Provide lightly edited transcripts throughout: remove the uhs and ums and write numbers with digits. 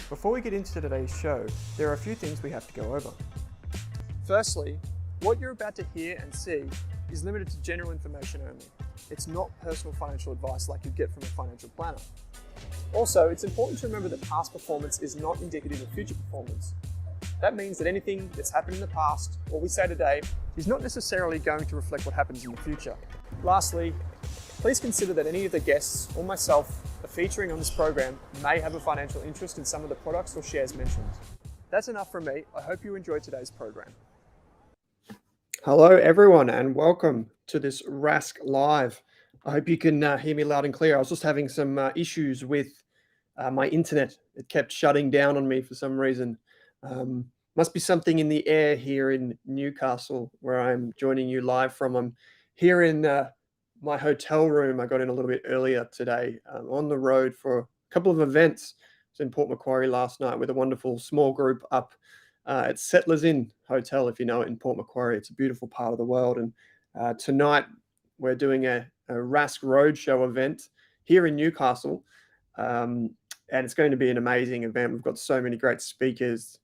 Before we get into today's show, there are a few things we have to go over. Firstly, what you're about to hear and see is limited to general information only. It's not personal financial advice like you'd get from a financial planner. Also, it's important to remember that past performance is not indicative of future performance. That means that anything that's happened in the past, or we say today, is not necessarily going to reflect what happens in the future. Lastly, please consider that any of the guests or myself are featuring on this program may have a financial interest in some of the products or shares mentioned. That's enough from me. I hope you enjoyed today's program. Hello, everyone, and welcome to this Rask Live. I hope you can hear me loud and clear. I was just having some issues with my internet. It kept shutting down on me for some reason. Must be something in the air here in Newcastle, where I'm joining you live from. I'm here in my hotel room. I got in a little bit earlier today, on the road for a couple of events. I was in Port Macquarie last night with a wonderful small group up at Settlers Inn Hotel, if you know it, in Port Macquarie. It's a beautiful part of the world. And tonight we're doing a Rask Roadshow event here in Newcastle. And it's going to be an amazing event. We've got so many great speakers.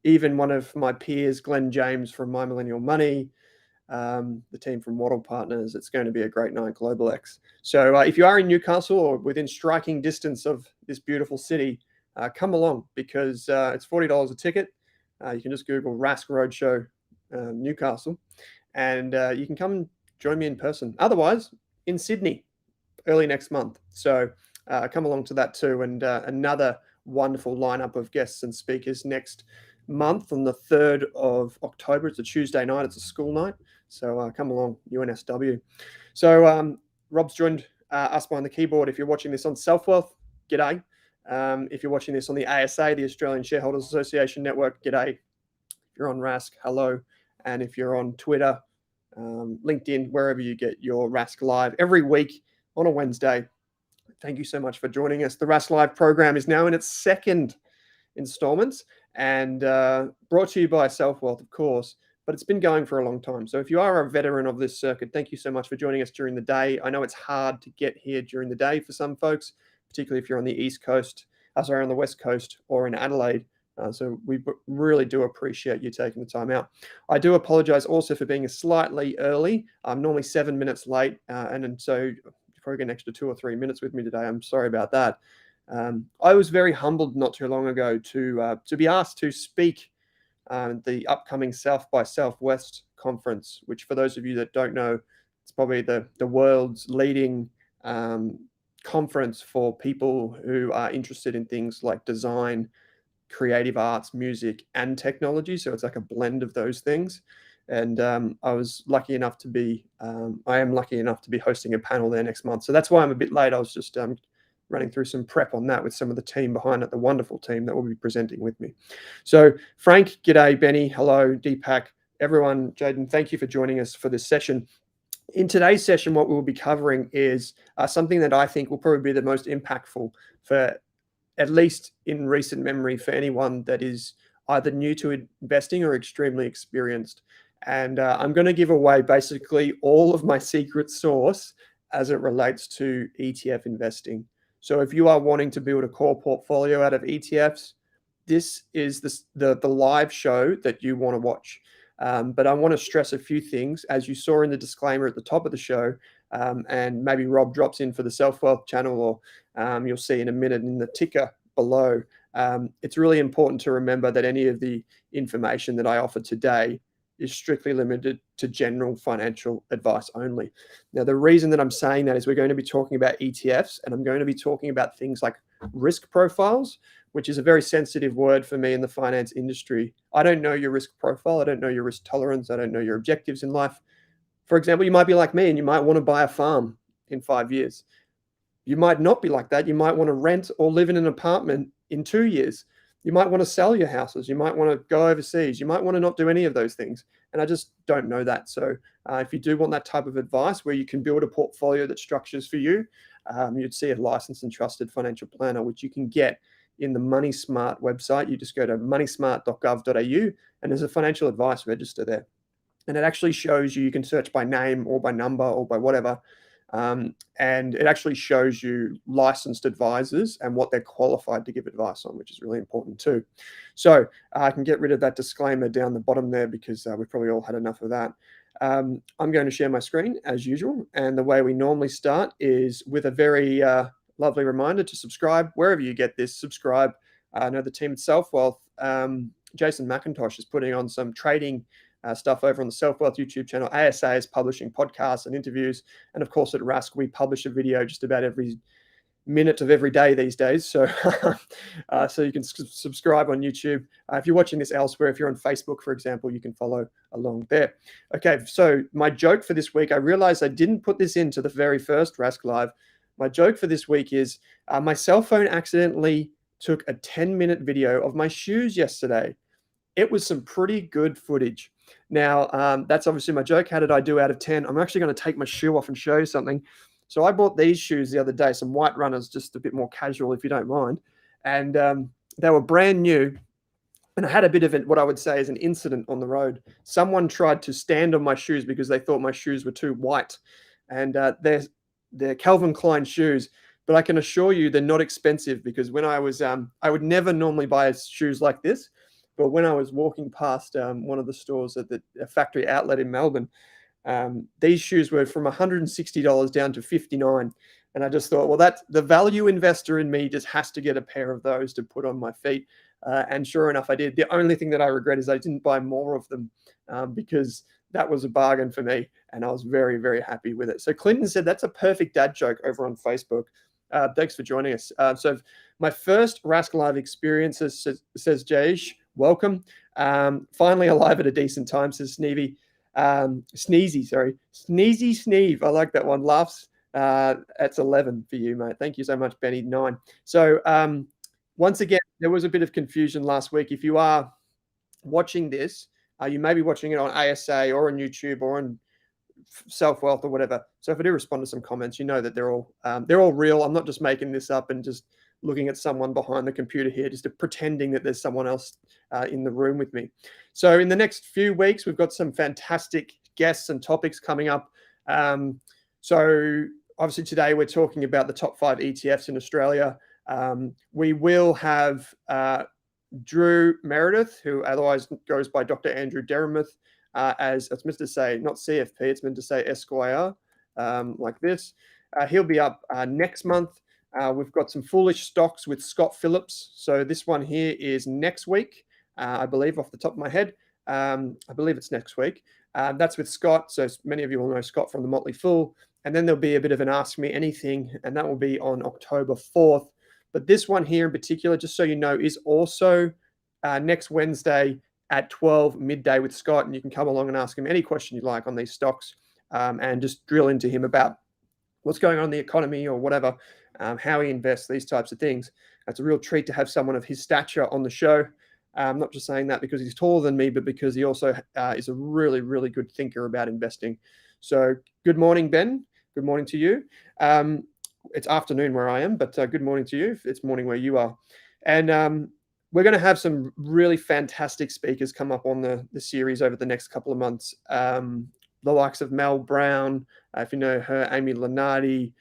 Even one of my peers, Glenn James from My Millennial Money, the team from Waddle Partners. It's going to be a great night, Global X. So if you are in Newcastle or within striking distance of this beautiful city, come along, because it's $40 a ticket. You can just Google Rask Roadshow Newcastle, and you can come join me in person. Otherwise, in Sydney, early next month. So come along to that too. And another wonderful lineup of guests and speakers next month on the 3rd of October. It's a Tuesday night. It's a school night. So come along, UNSW. So Rob's joined us behind the keyboard. If you're watching this on Selfwealth, g'day. If you're watching this on the ASA, the Australian Shareholders Association Network, g'day. If you're on Rask, hello. And if you're on Twitter, LinkedIn, wherever you get your Rask Live every week on a Wednesday, thank you so much for joining us. The Rask Live program is now in its second installment, and brought to you by Selfwealth, of course, but it's been going for a long time. So if you are a veteran of this circuit, thank you so much for joining us during the day. I know it's hard to get here during the day for some folks, particularly if you're on the East Coast, on the West Coast, or in Adelaide. So we really do appreciate you taking the time out. I do apologize also for being slightly early. I'm normally 7 minutes late, and so you're probably get an extra 2 or 3 minutes with me today. I'm sorry about that. I was very humbled not too long ago to be asked to speak the upcoming South by Southwest conference, which, for those of you that don't know, it's probably the world's leading conference for people who are interested in things like design, creative arts, music, and technology. So it's like a blend of those things. And I was lucky enough to be, I am lucky enough to be hosting a panel there next month. So that's why I'm a bit late. I was just running through some prep on that with some of the team behind it, the wonderful team that will be presenting with me. So Frank, g'day, Benny, hello, Deepak, everyone, Jaden, thank you for joining us for this session. In today's session, what we will be covering is something that I think will probably be the most impactful for, at least in recent memory, for anyone that is either new to investing or extremely experienced. And I'm going to give away basically all of my secret sauce as it relates to ETF investing. So if you are wanting to build a core portfolio out of ETFs, this is the live show that you want to watch. But I want to stress a few things, as you saw in the disclaimer at the top of the show, and maybe Rob drops in for the Selfwealth channel, or you'll see in a minute in the ticker below. It's really important to remember that any of the information that I offer today is strictly limited to general financial advice only. Now, the reason that I'm saying that is we're going to be talking about ETFs, and I'm going to be talking about things like risk profiles, which is a very sensitive word for me in the finance industry. I don't know your risk profile. I don't know your risk tolerance. I don't know your objectives in life. For example, you might be like me and you might want to buy a farm in 5 years. You might not be like that. You might want to rent or live in an apartment in 2 years. You might want to sell your houses. You might want to go overseas. You might want to not do any of those things. And I just don't know that. So if you do want that type of advice where you can build a portfolio that structures for you, you'd see a licensed and trusted financial planner, which you can get in the Money Smart website. You just go to moneysmart.gov.au and there's a financial advice register there. And it actually shows you, you can search by name or by number or by whatever, And it actually shows you licensed advisors and what they're qualified to give advice on, which is really important too. So I can get rid of that disclaimer down the bottom there because we've probably all had enough of that. I'm going to share my screen as usual. And the way we normally start is with a very lovely reminder to subscribe. Wherever you get this, subscribe. I know the team at Selfwealth, Jason McIntosh is putting on some trading stuff over on the Selfwealth YouTube channel. ASA is publishing podcasts and interviews. And of course, at Rask, we publish a video just about every minute of every day these days. So so you can subscribe on YouTube. If you're watching this elsewhere, if you're on Facebook, for example, you can follow along there. Okay, so my joke for this week, I realized I didn't put this into the very first Rask Live. My joke for this week is my cell phone accidentally took a 10-minute video of my shoes yesterday. It was some pretty good footage. Now, that's obviously my joke. How did I do out of 10? I'm actually going to take my shoe off and show you something. So I bought these shoes the other day, some white runners, just a bit more casual, if you don't mind. And they were brand new. And I had a bit of what I would say is an incident on the road. Someone tried to stand on my shoes because they thought my shoes were too white. And they're Calvin Klein shoes. But I can assure you they're not expensive because when I was, I would never normally buy shoes like this. But when I was walking past one of the stores at the factory outlet in Melbourne, these shoes were from $160 down to $59. And I just thought, well, that's the value investor in me just has to get a pair of those to put on my feet. And sure enough, I did. The only thing that I regret is I didn't buy more of them because that was a bargain for me. And I was very, very happy with it. So Clinton said, that's a perfect dad joke over on Facebook. Thanks for joining us. So my first Rask Live experience, says Jayesh, welcome. Finally alive at a decent time, says Sneezy, Sneezy Sneeve. I like that one. Laughs. That's 11 for you, mate. Thank you so much, Benny. 9. So once again, there was a bit of confusion last week. If you are watching this, you may be watching it on ASA or on YouTube or on Selfwealth or whatever. So if I do respond to some comments, you know that they're all real. I'm not just making this up and just looking at someone behind the computer here, just pretending that there's someone else in the room with me. So in the next few weeks, we've got some fantastic guests and topics coming up. So obviously today we're talking about the top 5 ETFs in Australia. We will have Drew Meredith, who otherwise goes by Dr. Andrew Dermuth, as it's meant to say, not CFP, it's meant to say Esquire, like this. He'll be up next month. We've got some foolish stocks with Scott Phillips. So this one here is next week, I believe, off the top of my head. I believe it's next week. That's with Scott. So many of you will know Scott from the Motley Fool. And then there'll be a bit of an Ask Me Anything, and that will be on October 4th. But this one here in particular, just so you know, is also next Wednesday at 12 midday with Scott. And you can come along and ask him any question you like on these stocks and just drill into him about what's going on in the economy or whatever, how he invests, these types of things. It's a real treat to have someone of his stature on the show. I'm not just saying that because he's taller than me, but because he also is a really, really good thinker about investing. So good morning, Ben. Good morning to you. It's afternoon where I am, but good morning to you. It's morning where you are. And we're going to have some really fantastic speakers come up on the series over the next couple of months. The likes of Mel Brown, if you know her, Amy Lenardi,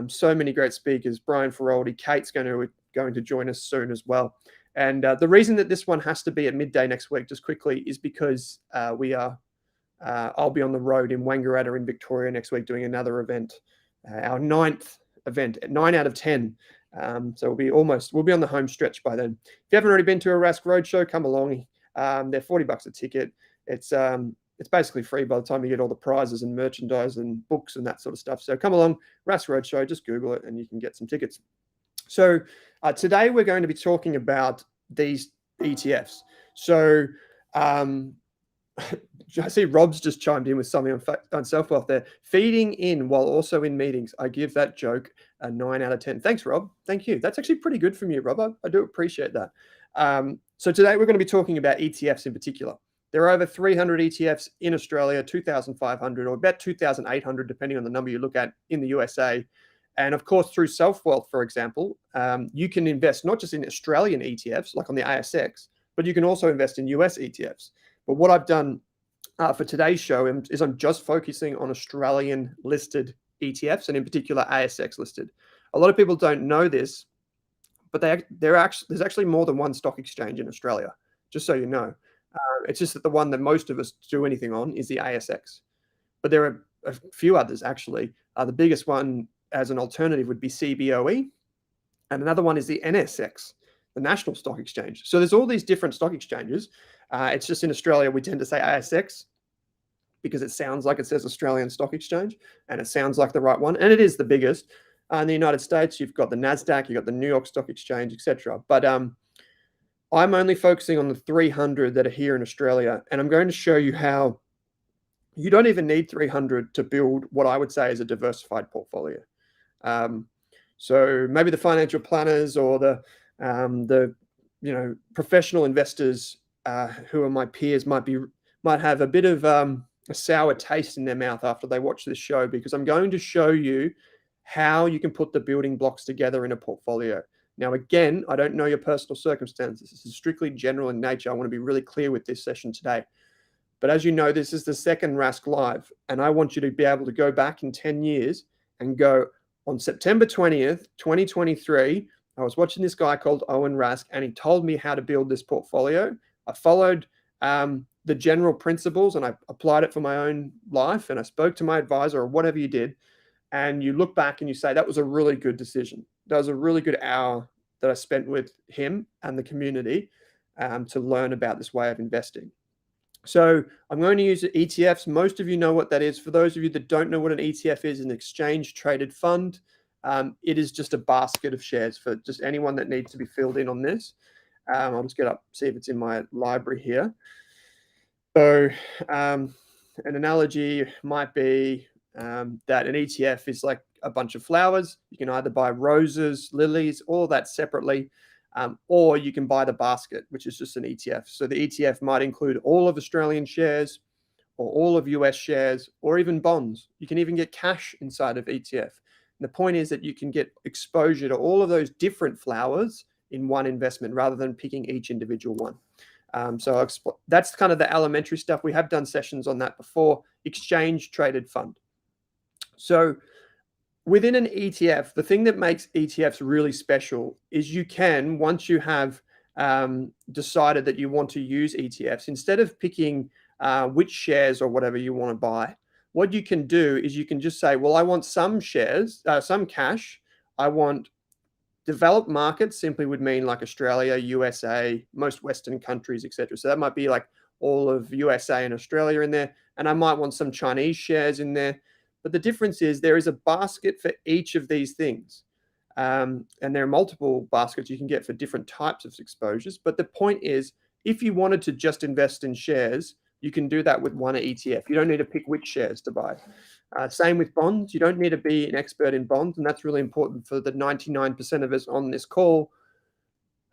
so many great speakers, Brian Feroldi, Kate's going to join us soon as well. And the reason that this one has to be at midday next week, just quickly, is because I'll be on the road in Wangaratta in Victoria next week doing another event, our 9th event, 9 out of 10. So we'll be on the home stretch by then. If you haven't already been to a Rask Roadshow, come along. They're $40 a ticket. It's basically free by the time you get all the prizes and merchandise and books and that sort of stuff. So come along, Rask Roadshow, just Google it and you can get some tickets. So today we're going to be talking about these ETFs. So I see Rob's just chimed in with something on Selfwealth there. Feeding in while also in meetings. I give that joke a 9 out of 10. Thanks, Rob. Thank you. That's actually pretty good from you, Rob. I do appreciate that. So today we're going to be talking about ETFs in particular. There are over 300 ETFs in Australia, 2,500 or about 2,800, depending on the number you look at in the USA. And of course, through Selfwealth, for example, you can invest not just in Australian ETFs, like on the ASX, but you can also invest in US ETFs. But what I've done for today's show is I'm just focusing on Australian listed ETFs, and in particular ASX listed. A lot of people don't know this, but there's actually more than one stock exchange in Australia, just so you know. It's just that the one that most of us do anything on is the ASX. But there are a few others, actually. The biggest one as an alternative would be CBOE, and another one is the NSX, the National Stock Exchange. So there's all these different stock exchanges. It's just in Australia, we tend to say ASX because it sounds like it says Australian Stock Exchange, and it sounds like the right one, and it is the biggest. In the United States, you've got the NASDAQ, you've got the New York Stock Exchange, etc. But I'm only focusing on the 300 that are here in Australia, and I'm going to show you how you don't even need 300 to build what I would say is a diversified portfolio. So maybe the financial planners or the professional investors who are my peers might have a bit of a sour taste in their mouth after they watch this show, because I'm going to show you how you can put the building blocks together in a portfolio. Now, again, I don't know your personal circumstances. This is strictly general in nature. I want to be really clear with this session today. But as you know, this is the second Rask Live, and I want you to be able to go back in 10 years and go, on September 20th, 2023, I was watching this guy called Owen Rask, and he told me how to build this portfolio. I followed the general principles, and I applied it for my own life, and I spoke to my advisor, or whatever you did, and you look back and you say, that was a really good decision. That was a really good hour that I spent with him and the community to learn about this way of investing. So I'm going to use ETFs. Most of you know what that is. For those of you that don't know what an ETF is, an exchange traded fund, it is just a basket of shares for just anyone that needs to be filled in on this. I'll just get up, see if it's in my library here. So an analogy might be that an ETF is like a bunch of flowers. You can either buy roses, lilies, all that separately, or you can buy the basket, which is just an ETF. So the ETF might include all of Australian shares, or all of US shares, or even bonds. You can even get cash inside of ETF. And the point is that you can get exposure to all of those different flowers in one investment rather than picking each individual one. So that's kind of the elementary stuff. We have done sessions on that before. Exchange traded fund. So within an ETF, the thing that makes ETFs really special is you can, once you have decided that you want to use ETFs, instead of picking which shares or whatever you want to buy, what you can do is you can just say, well, I want some shares, some cash. I want developed markets, simply would mean like Australia, USA, most Western countries, etc. So that might be like all of USA and Australia in there. And I might want some Chinese shares in there. But the difference is there is a basket for each of these things. And there are multiple baskets you can get for different types of exposures. But the point is, if you wanted to just invest in shares, you can do that with one ETF. You don't need to pick which shares to buy. Same with bonds. You don't need to be an expert in bonds. And that's really important for the 99% of us on this call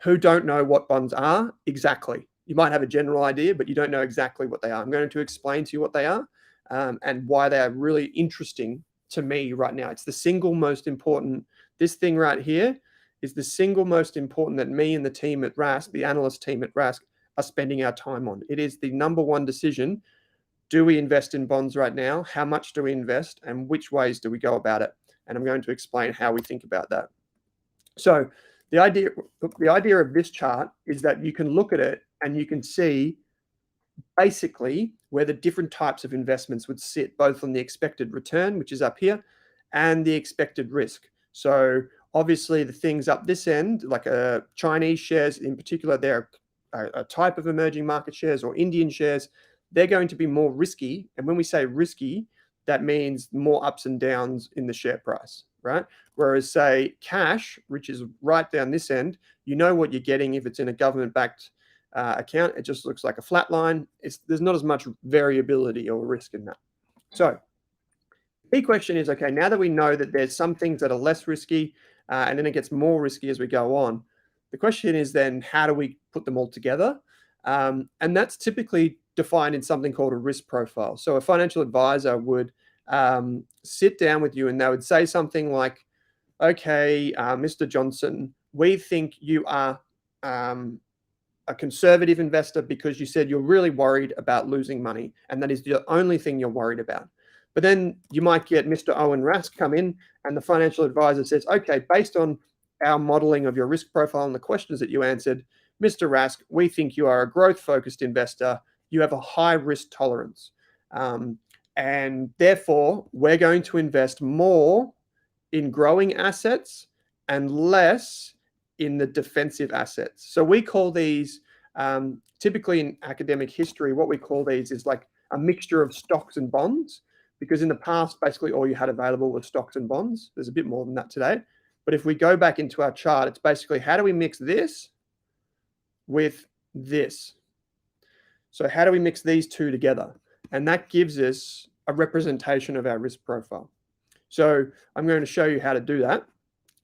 who don't know what bonds are exactly. You might have a general idea, but you don't know exactly what they are. I'm going to explain to you what they are. And why they are really interesting to me right now. It's the single most important. This thing right here is the single most important that me and the team at Rask, the analyst team at Rask, are spending our time on. It is the number one decision. Do we invest in bonds right now? How much do we invest? And which ways do we go about it? And I'm going to explain how we think about that. So the idea of this chart is that you can look at it and you can see basically where the different types of investments would sit, both on the expected return, which is up here, and the expected risk. So obviously the things up this end, like Chinese shares in particular, they're a type of emerging market shares, or Indian shares, they're going to be more risky. And when we say risky, that means more ups and downs in the share price, right? Whereas say cash, which is right down this end, you know what you're getting if it's in a government-backed account. It just looks like a flat line. There's not as much variability or risk in that. So the key question is, okay, now that we know that there's some things that are less risky and then it gets more risky as we go on, the question is then, how do we put them all together? And that's typically defined in something called a risk profile. So a financial advisor would sit down with you and they would say something like, okay, Mr. Johnson, we think you are a conservative investor because you said you're really worried about losing money, and that is the only thing you're worried about. But then you might get Mr. Owen Rask come in, and the financial advisor says, okay, based on our modeling of your risk profile and the questions that you answered, Mr. Rask, we think you are a growth-focused investor. You have a high risk tolerance. And therefore, we're going to invest more in growing assets and less in the defensive assets. So we call these, typically in academic history, what we call these is like a mixture of stocks and bonds, because in the past, basically all you had available was stocks and bonds. There's a bit more than that today. But if we go back into our chart, it's basically how do we mix this with this? So how do we mix these two together? And that gives us a representation of our risk profile. So I'm going to show you how to do that.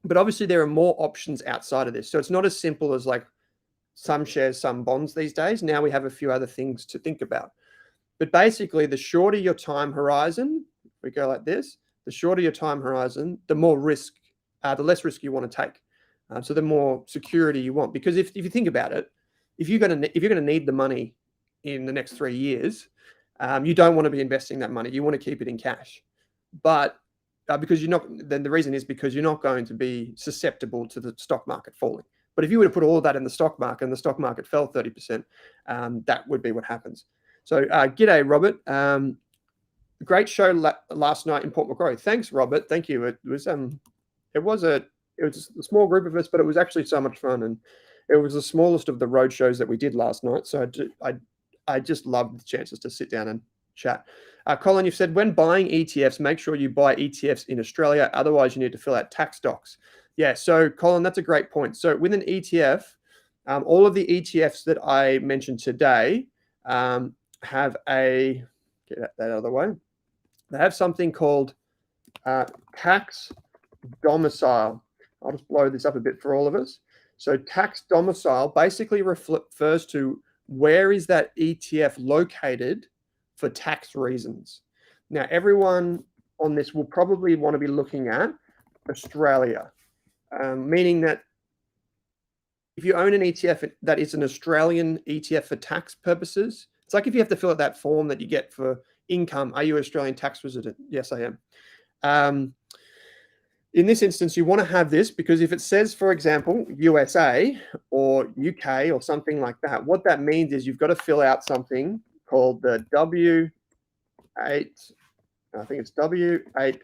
But obviously there are more options outside of this. So it's not as simple as like some shares, some bonds these days. Now we have a few other things to think about. But basically, the shorter your time horizon, if we go like this, the shorter your time horizon, the more risk, the less risk you want to take. So the more security you want. Because if you think about it, if you're going to need the money in the next 3 years, you don't want to be investing that money. You want to keep it in cash. But because you're not, then the reason is because you're not going to be susceptible to the stock market falling. But if you were to put all of that in the stock market and the stock market fell 30%, that would be what happens. So g'day, Robert. Great show last night in Port Macquarie. Thanks, Robert. Thank you. It was a small group of us, but it was actually so much fun, and it was the smallest of the road shows that we did last night. So I just loved the chances to sit down and chat. Colin, you've said when buying ETFs, make sure you buy ETFs in Australia. Otherwise, you need to fill out tax docs. Yeah. So Colin, that's a great point. So with an ETF, all of the ETFs that I mentioned today have a, get that out of the way, they have something called tax domicile. I'll just blow this up a bit for all of us. So tax domicile basically refers to where is that ETF located for tax reasons. Now, everyone on this will probably want to be looking at Australia, meaning that if you own an ETF that is an Australian ETF for tax purposes, it's like if you have to fill out that form that you get for income. Are you an Australian tax resident? Yes, I am. In this instance, you want to have this because if it says, for example, USA or UK or something like that, what that means is you've got to fill out something called the W8, I think it's W8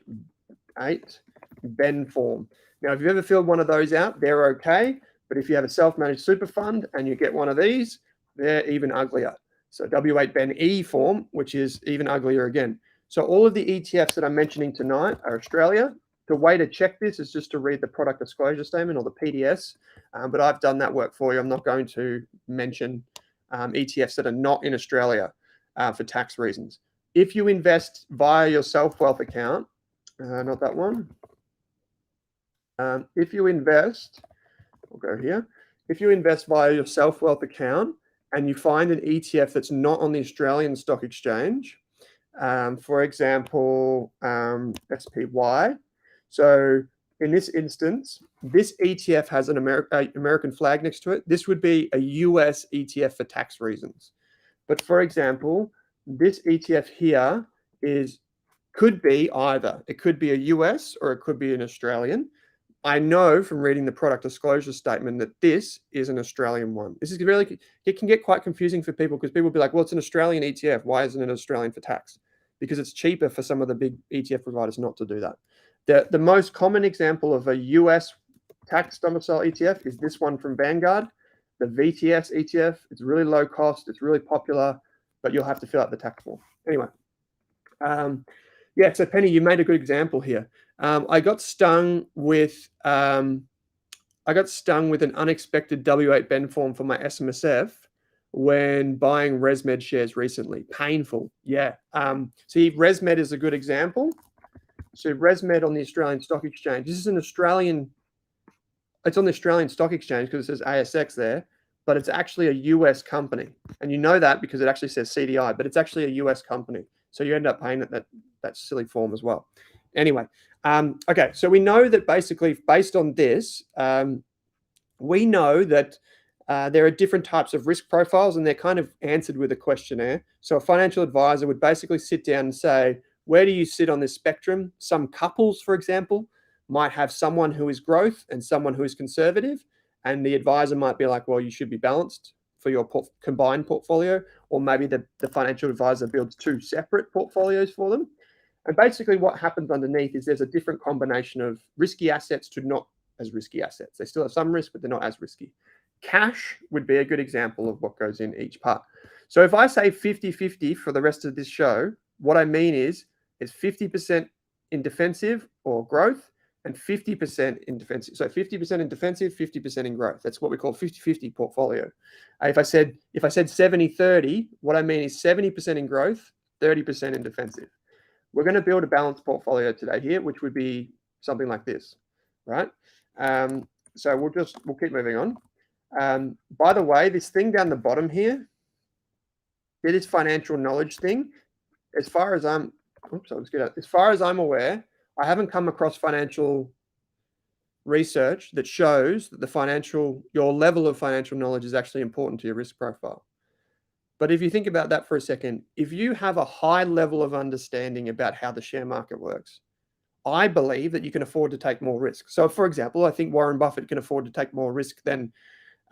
Ben form. Now, if you've ever filled one of those out, they're okay. But if you have a self-managed super fund and you get one of these, they're even uglier. So W8 Ben E form, which is even uglier again. So all of the ETFs that I'm mentioning tonight are Australia. The way to check this is just to read the product disclosure statement or the PDS, but I've done that work for you. I'm not going to mention ETFs that are not in Australia for tax reasons. If you invest via your Selfwealth account, not that one. If you invest, we'll go here. If you invest via your Selfwealth account and you find an ETF that's not on the Australian Stock Exchange, for example, SPY. So in this instance, this ETF has an American flag next to it. This would be a US ETF for tax reasons. But for example, this ETF here could be either. It could be a US or it could be an Australian. I know from reading the product disclosure statement that this is an Australian one. This is really, it can get quite confusing for people because people will be like, well, it's an Australian ETF. Why isn't it Australian for tax? Because it's cheaper for some of the big ETF providers not to do that. The most common example of a US tax domicile ETF is this one from Vanguard, the VTS ETF. It's really low cost. It's really popular, but you'll have to fill out the tax form. Anyway, yeah, so Penny, you made a good example here. I got stung with an unexpected W8 Ben form for my SMSF when buying ResMed shares recently. Painful, yeah. See, ResMed is a good example. So ResMed on the Australian Stock Exchange. This is an Australian. It's on the Australian Stock Exchange because it says ASX there, but it's actually a US company, and you know that because it actually says CDI, but it's actually a US company. So you end up paying that silly form as well. Anyway, okay, so we know that basically based on this, we know that there are different types of risk profiles and they're kind of answered with a questionnaire. So a financial advisor would basically sit down and say, where do you sit on this spectrum? Some couples, for example, might have someone who is growth and someone who is conservative, and the advisor might be like, well, you should be balanced for your combined portfolio, or maybe the financial advisor builds two separate portfolios for them. And basically what happens underneath is there's a different combination of risky assets to not as risky assets. They still have some risk, but they're not as risky. Cash would be a good example of what goes in each part. So if I say 50-50 for the rest of this show, what I mean is it's 50% in defensive or growth and 50% in defensive. So 50% in defensive, 50% in growth. That's what we call 50-50 portfolio. If I said 70-30, what I mean is 70% in growth, 30% in defensive. We're going to build a balanced portfolio today here, which would be something like this, right? So we'll keep moving on. By the way, this thing down the bottom here, this financial knowledge thing, as far as I'm aware, I haven't come across financial research that shows that your level of financial knowledge is actually important to your risk profile. But if you think about that for a second, if you have a high level of understanding about how the share market works, I believe that you can afford to take more risk. So, for example, I think Warren Buffett can afford to take more risk than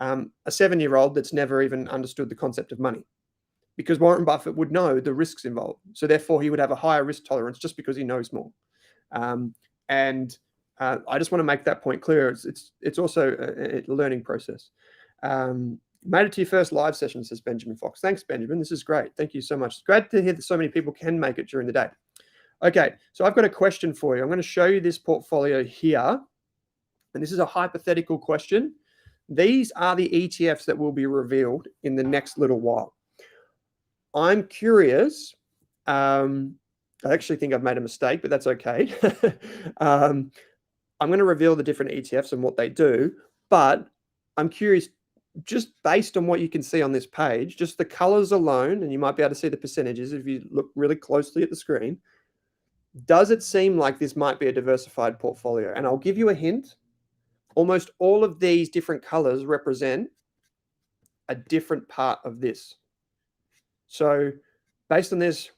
a 7-year-old that's never even understood the concept of money, because Warren Buffett would know the risks involved. So therefore, he would have a higher risk tolerance just because he knows more. I just want to make that point clear. It's also a learning process. Made it to your first live session, says Benjamin Fox. Thanks, Benjamin. This is great. Thank you so much. It's great to hear that so many people can make it during the day. Okay, so I've got a question for you. I'm going to show you this portfolio here. And this is a hypothetical question. These are the ETFs that will be revealed in the next little while. I'm curious. I actually think I've made a mistake, but that's okay. I'm going to reveal the different ETFs and what they do, but I'm curious, just based on what you can see on this page, just the colors alone, and you might be able to see the percentages if you look really closely at the screen, does it seem like this might be a diversified portfolio? And I'll give you a hint. Almost all of these different colors represent a different part of this. So based on this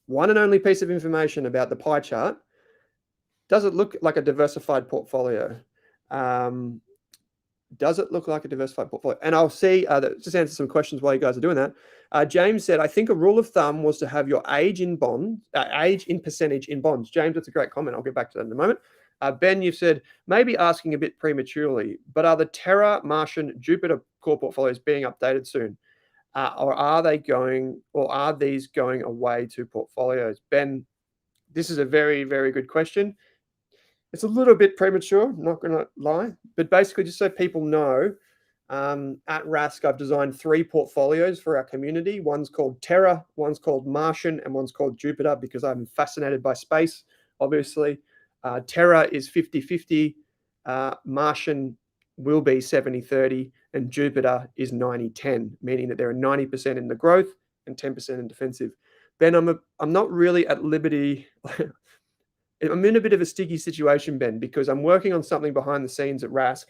one and only piece of information about the pie chart, does it look like a diversified portfolio? Does it look like a diversified portfolio? And I'll see, just answer some questions while you guys are doing that. James said, I think a rule of thumb was to have your age in percentage in bonds. James, that's a great comment. I'll get back to that in a moment. Ben, you've said, maybe asking a bit prematurely, but are the Terra, Martian, Jupiter core portfolios being updated soon? Or are these going away to portfolios? Ben, this is a very, very good question. It's a little bit premature, not going to lie, but basically just so people know, at Rask, I've designed 3 portfolios for our community. One's called Terra, one's called Martian, and one's called Jupiter, because I'm fascinated by space, obviously. Terra is 50-50, Martian will be 70-30, and Jupiter is 90-10, meaning that there are 90% in the growth and 10% in defensive. Ben, I'm not really at liberty. I'm in a bit of a sticky situation, Ben, because I'm working on something behind the scenes at Rask,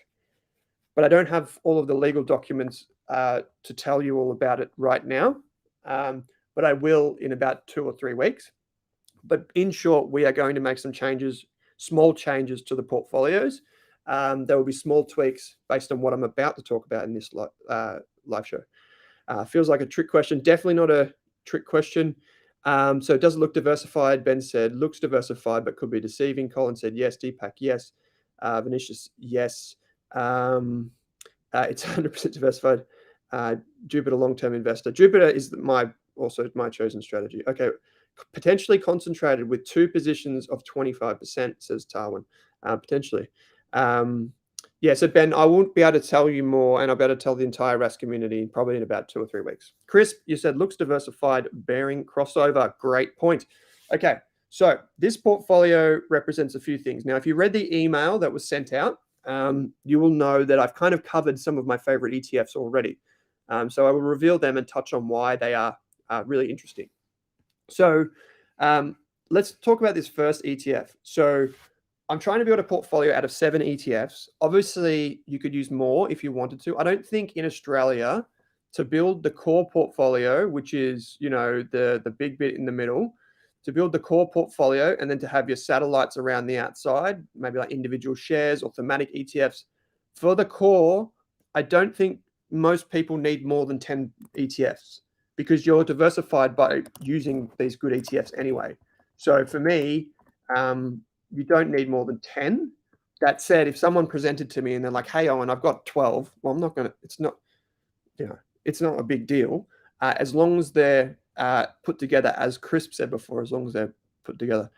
but I don't have all of the legal documents to tell you all about it right now. But I will in about 2 or 3 weeks. But in short, we are going to make some changes, small changes to the portfolios. There will be small tweaks based on what I'm about to talk about in this live show. Feels like a trick question. Definitely not a trick question. So does it look diversified? Ben said, looks diversified, but could be deceiving. Colin said, yes. Deepak, yes. Vinicius, yes. It's 100% diversified. Jupiter, long-term investor. Jupiter is also my chosen strategy. Okay. Potentially concentrated with 2 positions of 25%, says Tarwin. Potentially. Yeah, so Ben, I won't be able to tell you more, and I'll be able to tell the entire Rask community probably in about 2 or 3 weeks. Chris, you said looks diversified, bearing crossover. Great point. Okay, so this portfolio represents a few things. Now, if you read the email that was sent out, you will know that I've kind of covered some of my favorite ETFs already. So I will reveal them and touch on why they are really interesting. So let's talk about this first ETF. So I'm trying to build a portfolio out of 7 ETFs. Obviously, you could use more if you wanted to. I don't think in Australia to build the core portfolio, which is, the big bit in the middle, to build the core portfolio and then to have your satellites around the outside, maybe like individual shares or thematic ETFs. For the core, I don't think most people need more than 10 ETFs because you're diversified by using these good ETFs anyway. So for me, you don't need more than 10. That said, if someone presented to me and they're like, hey, Owen, I've got 12, well, I'm not going to, it's not, it's not a big deal. As long as they're put together, as Crisp said before, as long as they're put together.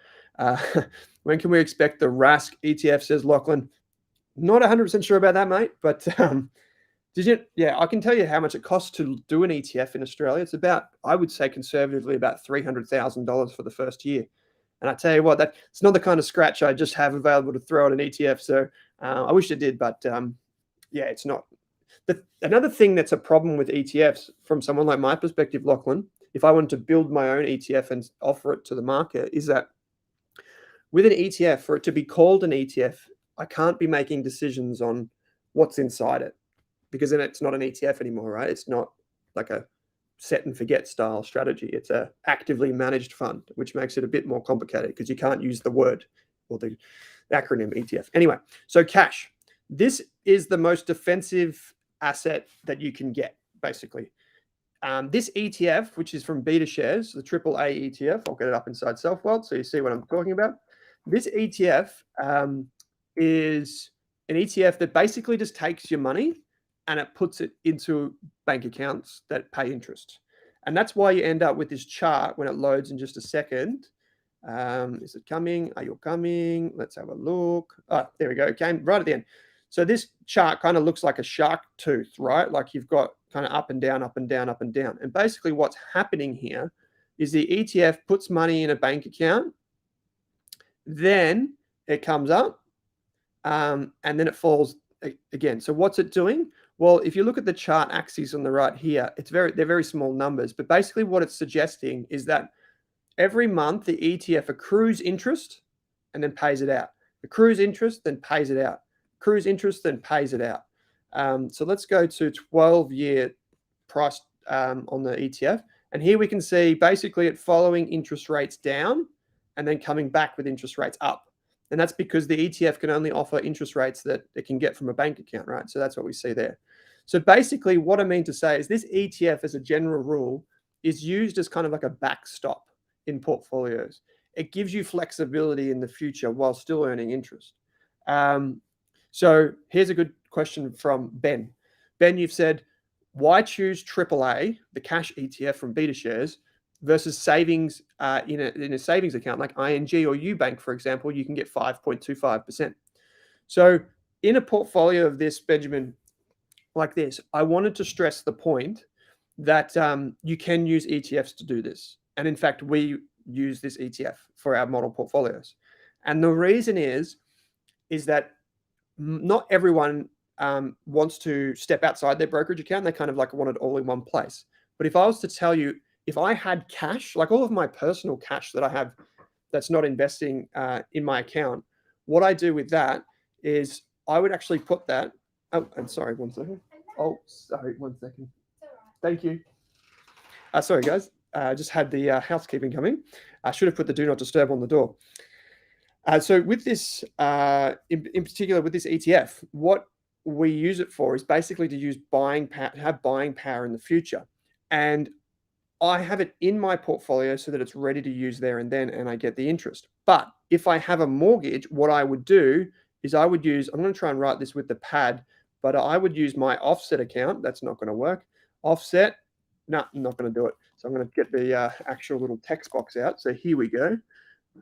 When can we expect the Rask ETF, says Lachlan? Not 100% sure about that, mate, but I can tell you how much it costs to do an ETF in Australia. It's about, I would say conservatively, about $300,000 for the first year. And I tell you what, it's not the kind of scratch I just have available to throw at an ETF. So I wish it did, but it's not. Another thing that's a problem with ETFs from someone like my perspective, Lachlan, if I wanted to build my own ETF and offer it to the market, is that with an ETF, for it to be called an ETF, I can't be making decisions on what's inside it because then it's not an ETF anymore, right? It's not like a set and forget style strategy. It's a actively managed fund, which makes it a bit more complicated because you can't use the word or the acronym ETF. Anyway, so cash. This is the most defensive asset that you can get, basically. This ETF, which is from Beta Shares, the AAA ETF, I'll get it up inside Selfwealth so you see what I'm talking about. This ETF is an ETF that basically just takes your money and it puts it into bank accounts that pay interest. And that's why you end up with this chart when it loads in just a second. Is it coming? Are you coming? Let's have a look. Oh, there we go. It came right at the end. So this chart kind of looks like a shark tooth, right? Like you've got kind of up and down, up and down, up and down. And basically what's happening here is the ETF puts money in a bank account, then it comes up, and then it falls again. So what's it doing? Well, if you look at the chart axes on the right here, they're very small numbers, but basically what it's suggesting is that every month the ETF accrues interest and then pays it out. Accrues interest, then pays it out. Accrues interest, then pays it out. So let's go to 12-year price on the ETF. And here we can see basically it following interest rates down and then coming back with interest rates up. And that's because the ETF can only offer interest rates that it can get from a bank account, right? So that's what we see there. So basically what I mean to say is this ETF as a general rule is used as kind of like a backstop in portfolios. It gives you flexibility in the future while still earning interest. So here's a good question from Ben. Ben, you've said, why choose AAA, the cash ETF from Beta Shares, versus savings in a savings account like ING or Ubank, for example, you can get 5.25%. So in a portfolio of this, Benjamin, like this, I wanted to stress the point that you can use ETFs to do this. And in fact, we use this ETF for our model portfolios. And the reason is that not everyone wants to step outside their brokerage account. They kind of like want it all in one place. But if I was to tell you, if I had cash, like all of my personal cash that I have that's not investing in my account, what I do with that is I would actually put that, oh, I'm sorry, 1 second. Oh, sorry, 1 second. Thank you. Sorry, guys. I just had the housekeeping coming. I should have put the do not disturb on the door. So with this, in particular with this ETF, what we use it for is basically to use buying power, have buying power in the future. And I have it in my portfolio so that it's ready to use there and then, and I get the interest. But if I have a mortgage, what I would do is I would use, I'm going to try and write this with the pad, but I would use my offset account. That's not going to work. Offset, no, I'm not going to do it. So I'm going to get the actual little text box out. So here we go.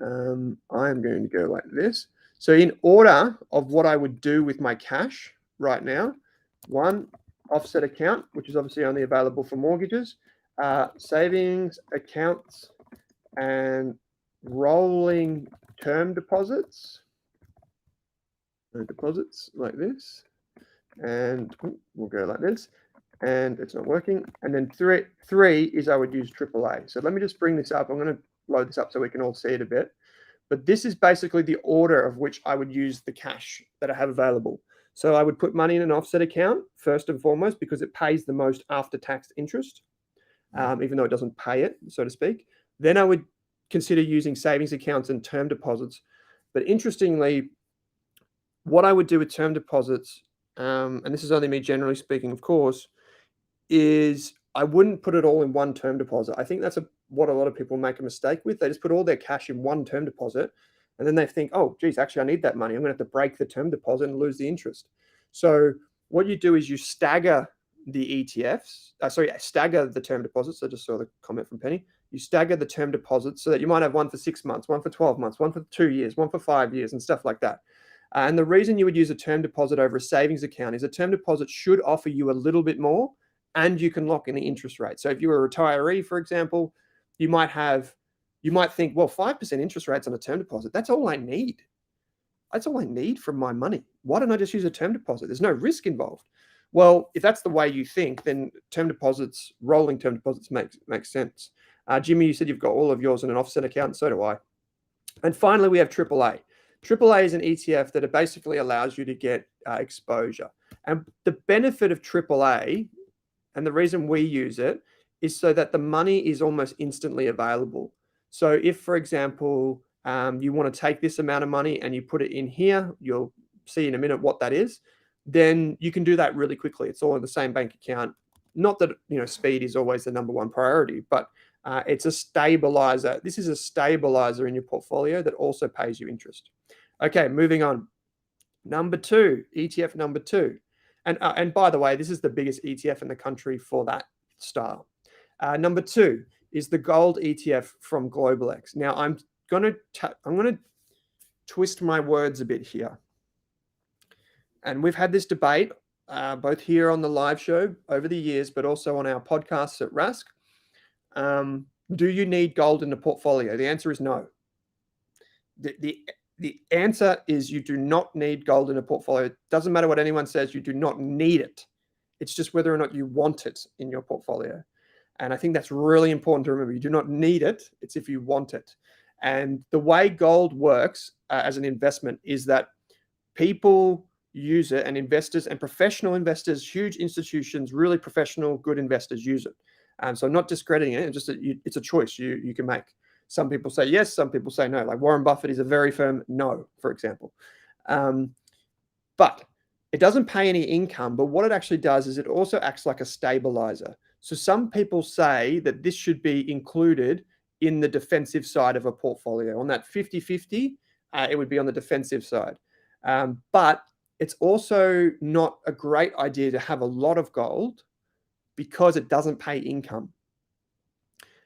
I am going to go like this. So in order of what I would do with my cash right now, one, offset account, which is obviously only available for mortgages, savings accounts, and rolling term deposits. Deposits like this, and we'll go like this, and it's not working. And then three is I would use AAA. So let me just bring this up. I'm going to load this up so we can all see it a bit. But this is basically the order of which I would use the cash that I have available. So I would put money in an offset account first and foremost because it pays the most after-tax interest, even though it doesn't pay it, so to speak. Then I would consider using savings accounts and term deposits. But interestingly, what I would do with term deposits, and this is only me generally speaking, of course, is I wouldn't put it all in one term deposit. I think that's what a lot of people make a mistake with. They just put all their cash in one term deposit, and then they think, oh, geez, actually, I need that money. I'm going to have to break the term deposit and lose the interest. So what you do is you stagger the ETFs, stagger the term deposits. I just saw the comment from Penny. You stagger the term deposits so that you might have one for 6 months, one for 12 months, one for 2 years, one for 5 years, and stuff like that. And the reason you would use a term deposit over a savings account is a term deposit should offer you a little bit more, and you can lock in the interest rate. So if you're a retiree, for example, you might think, well, 5% interest rates on a term deposit, that's all I need. That's all I need from my money. Why don't I just use a term deposit? There's no risk involved. Well, if that's the way you think, then term deposits, rolling term deposits makes sense. Jimmy, you said you've got all of yours in an offset account, and so do I. And finally, we have AAA. AAA is an ETF that basically allows you to get exposure. And the benefit of AAA, and the reason we use it, is so that the money is almost instantly available. So if, for example, you want to take this amount of money and you put it in here, you'll see in a minute what that is, then you can do that really quickly. It's all in the same bank account. Not that, speed is always the number one priority, but it's a stabilizer. This is a stabilizer in your portfolio that also pays you interest. Okay, moving on. Number 2, ETF number 2. And by the way, this is the biggest ETF in the country for that style. Number 2 is the gold ETF from GlobalX. Now I'm gonna twist my words a bit here. And we've had this debate both here on the live show over the years, but also on our podcasts at Rask. Do you need gold in the portfolio? The answer is no. The answer is you do not need gold in a portfolio. It doesn't matter what anyone says, you do not need it. It's just whether or not you want it in your portfolio. And I think that's really important to remember. You do not need it. It's if you want it. And the way gold works as an investment is that people use it, and investors and professional investors, huge institutions, really professional, good investors use it. So I'm not discrediting it. It's a choice you can make. Some people say yes, some people say no. Like Warren Buffett is a very firm no, for example. But it doesn't pay any income. But what it actually does is it also acts like a stabilizer. So some people say that this should be included in the defensive side of a portfolio. On that 50-50, it would be on the defensive side. But it's also not a great idea to have a lot of gold because it doesn't pay income.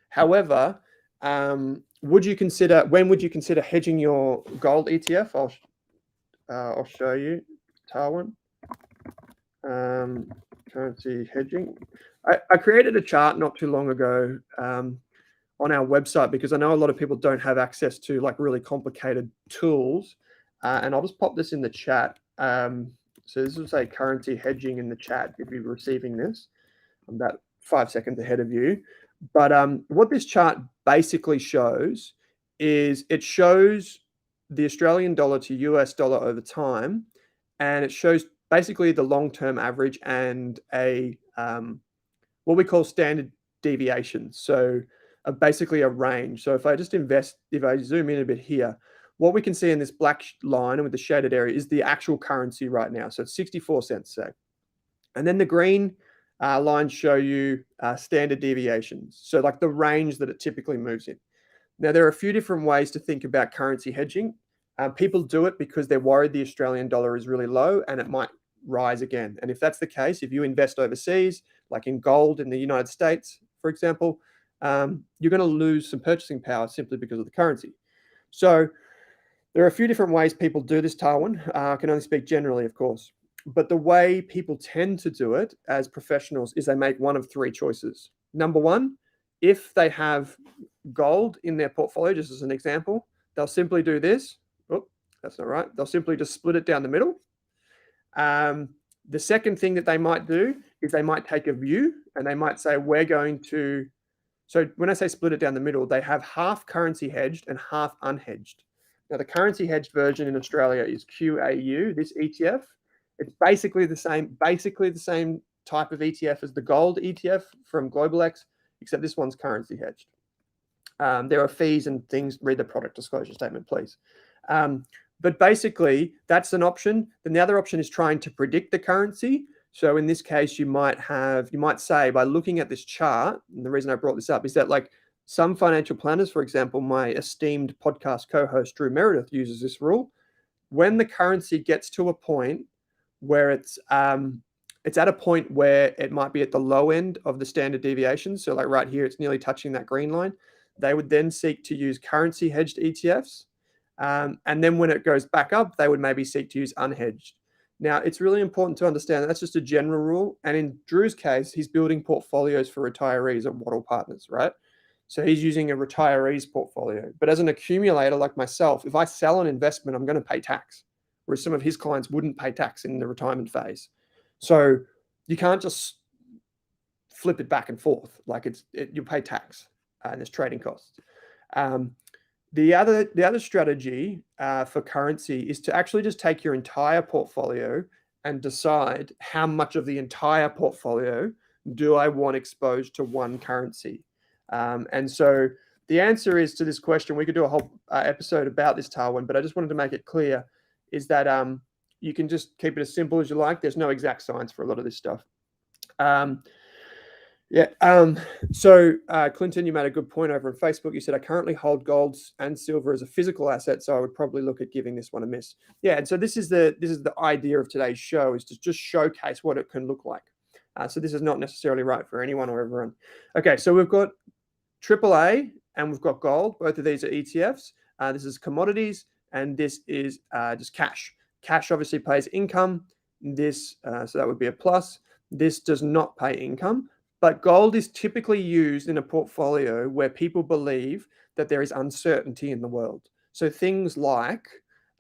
However, when would you consider hedging your gold ETF? I'll show you, Tarwin. Currency hedging. I created a chart not too long ago on our website because I know a lot of people don't have access to like really complicated tools. And I'll just pop this in the chat. So this will say currency hedging in the chat if you're receiving this. I'm about 5 seconds ahead of you. But what this chart basically shows is it shows the Australian dollar to US dollar over time, and it shows basically the long-term average and a what we call standard deviation. So basically a range. So if I zoom in a bit here, what we can see in this black line and with the shaded area is the actual currency right now. So it's 64 cents, say. And then the green lines show you standard deviations. So like the range that it typically moves in. Now, there are a few different ways to think about currency hedging. People do it because they're worried the Australian dollar is really low and it might rise again. And if that's the case, if you invest overseas, like in gold in the United States, for example, you're going to lose some purchasing power simply because of the currency. So there are a few different ways people do this, Tarwin. I can only speak generally, of course. But the way people tend to do it as professionals is they make one of 3 choices. Number 1, if they have gold in their portfolio, just as an example, they'll simply do this. Oh, that's not right. They'll simply just split it down the middle. The second thing that they might do is they might take a view and they might say, we're going to, so when I say split it down the middle, they have half currency hedged and half unhedged. Now, the currency hedged version in Australia is QAU, this ETF. It's basically the same type of ETF as the gold ETF from GlobalX, except this one's currency hedged. There are fees and things. Read the product disclosure statement, please. But basically, that's an option. Then the other option is trying to predict the currency. So in this case, you might say, by looking at this chart, and the reason I brought this up is that, like, some financial planners, for example, my esteemed podcast co-host Drew Meredith uses this rule. When the currency gets to a point where it's at a point where it might be at the low end of the standard deviation, so like right here, it's nearly touching that green line, they would then seek to use currency hedged ETFs. And then when it goes back up, they would maybe seek to use unhedged. Now, it's really important to understand that that's just a general rule. And in Drew's case, he's building portfolios for retirees at Waddle Partners, right? So he's using a retiree's portfolio. But as an accumulator like myself, if I sell an investment, I'm going to pay tax, whereas some of his clients wouldn't pay tax in the retirement phase. So you can't just flip it back and forth. Like you pay tax and there's trading costs. The other strategy for currency is to actually just take your entire portfolio and decide how much of the entire portfolio do I want exposed to one currency. And so the answer is to this question, we could do a whole episode about this, Tarwin, but I just wanted to make it clear, is that you can just keep it as simple as you like. There's no exact science for a lot of this stuff. So Clinton, you made a good point over on Facebook. You said, I currently hold gold and silver as a physical asset, so I would probably look at giving this one a miss. Yeah, and so this is the idea of today's show, is to just showcase what it can look like. So this is not necessarily right for anyone or everyone. Okay, so we've got AAA and we've got gold. Both of these are ETFs. This is commodities, and this is just cash. Cash obviously pays income. This, so that would be a plus. This does not pay income. But gold is typically used in a portfolio where people believe that there is uncertainty in the world. So things like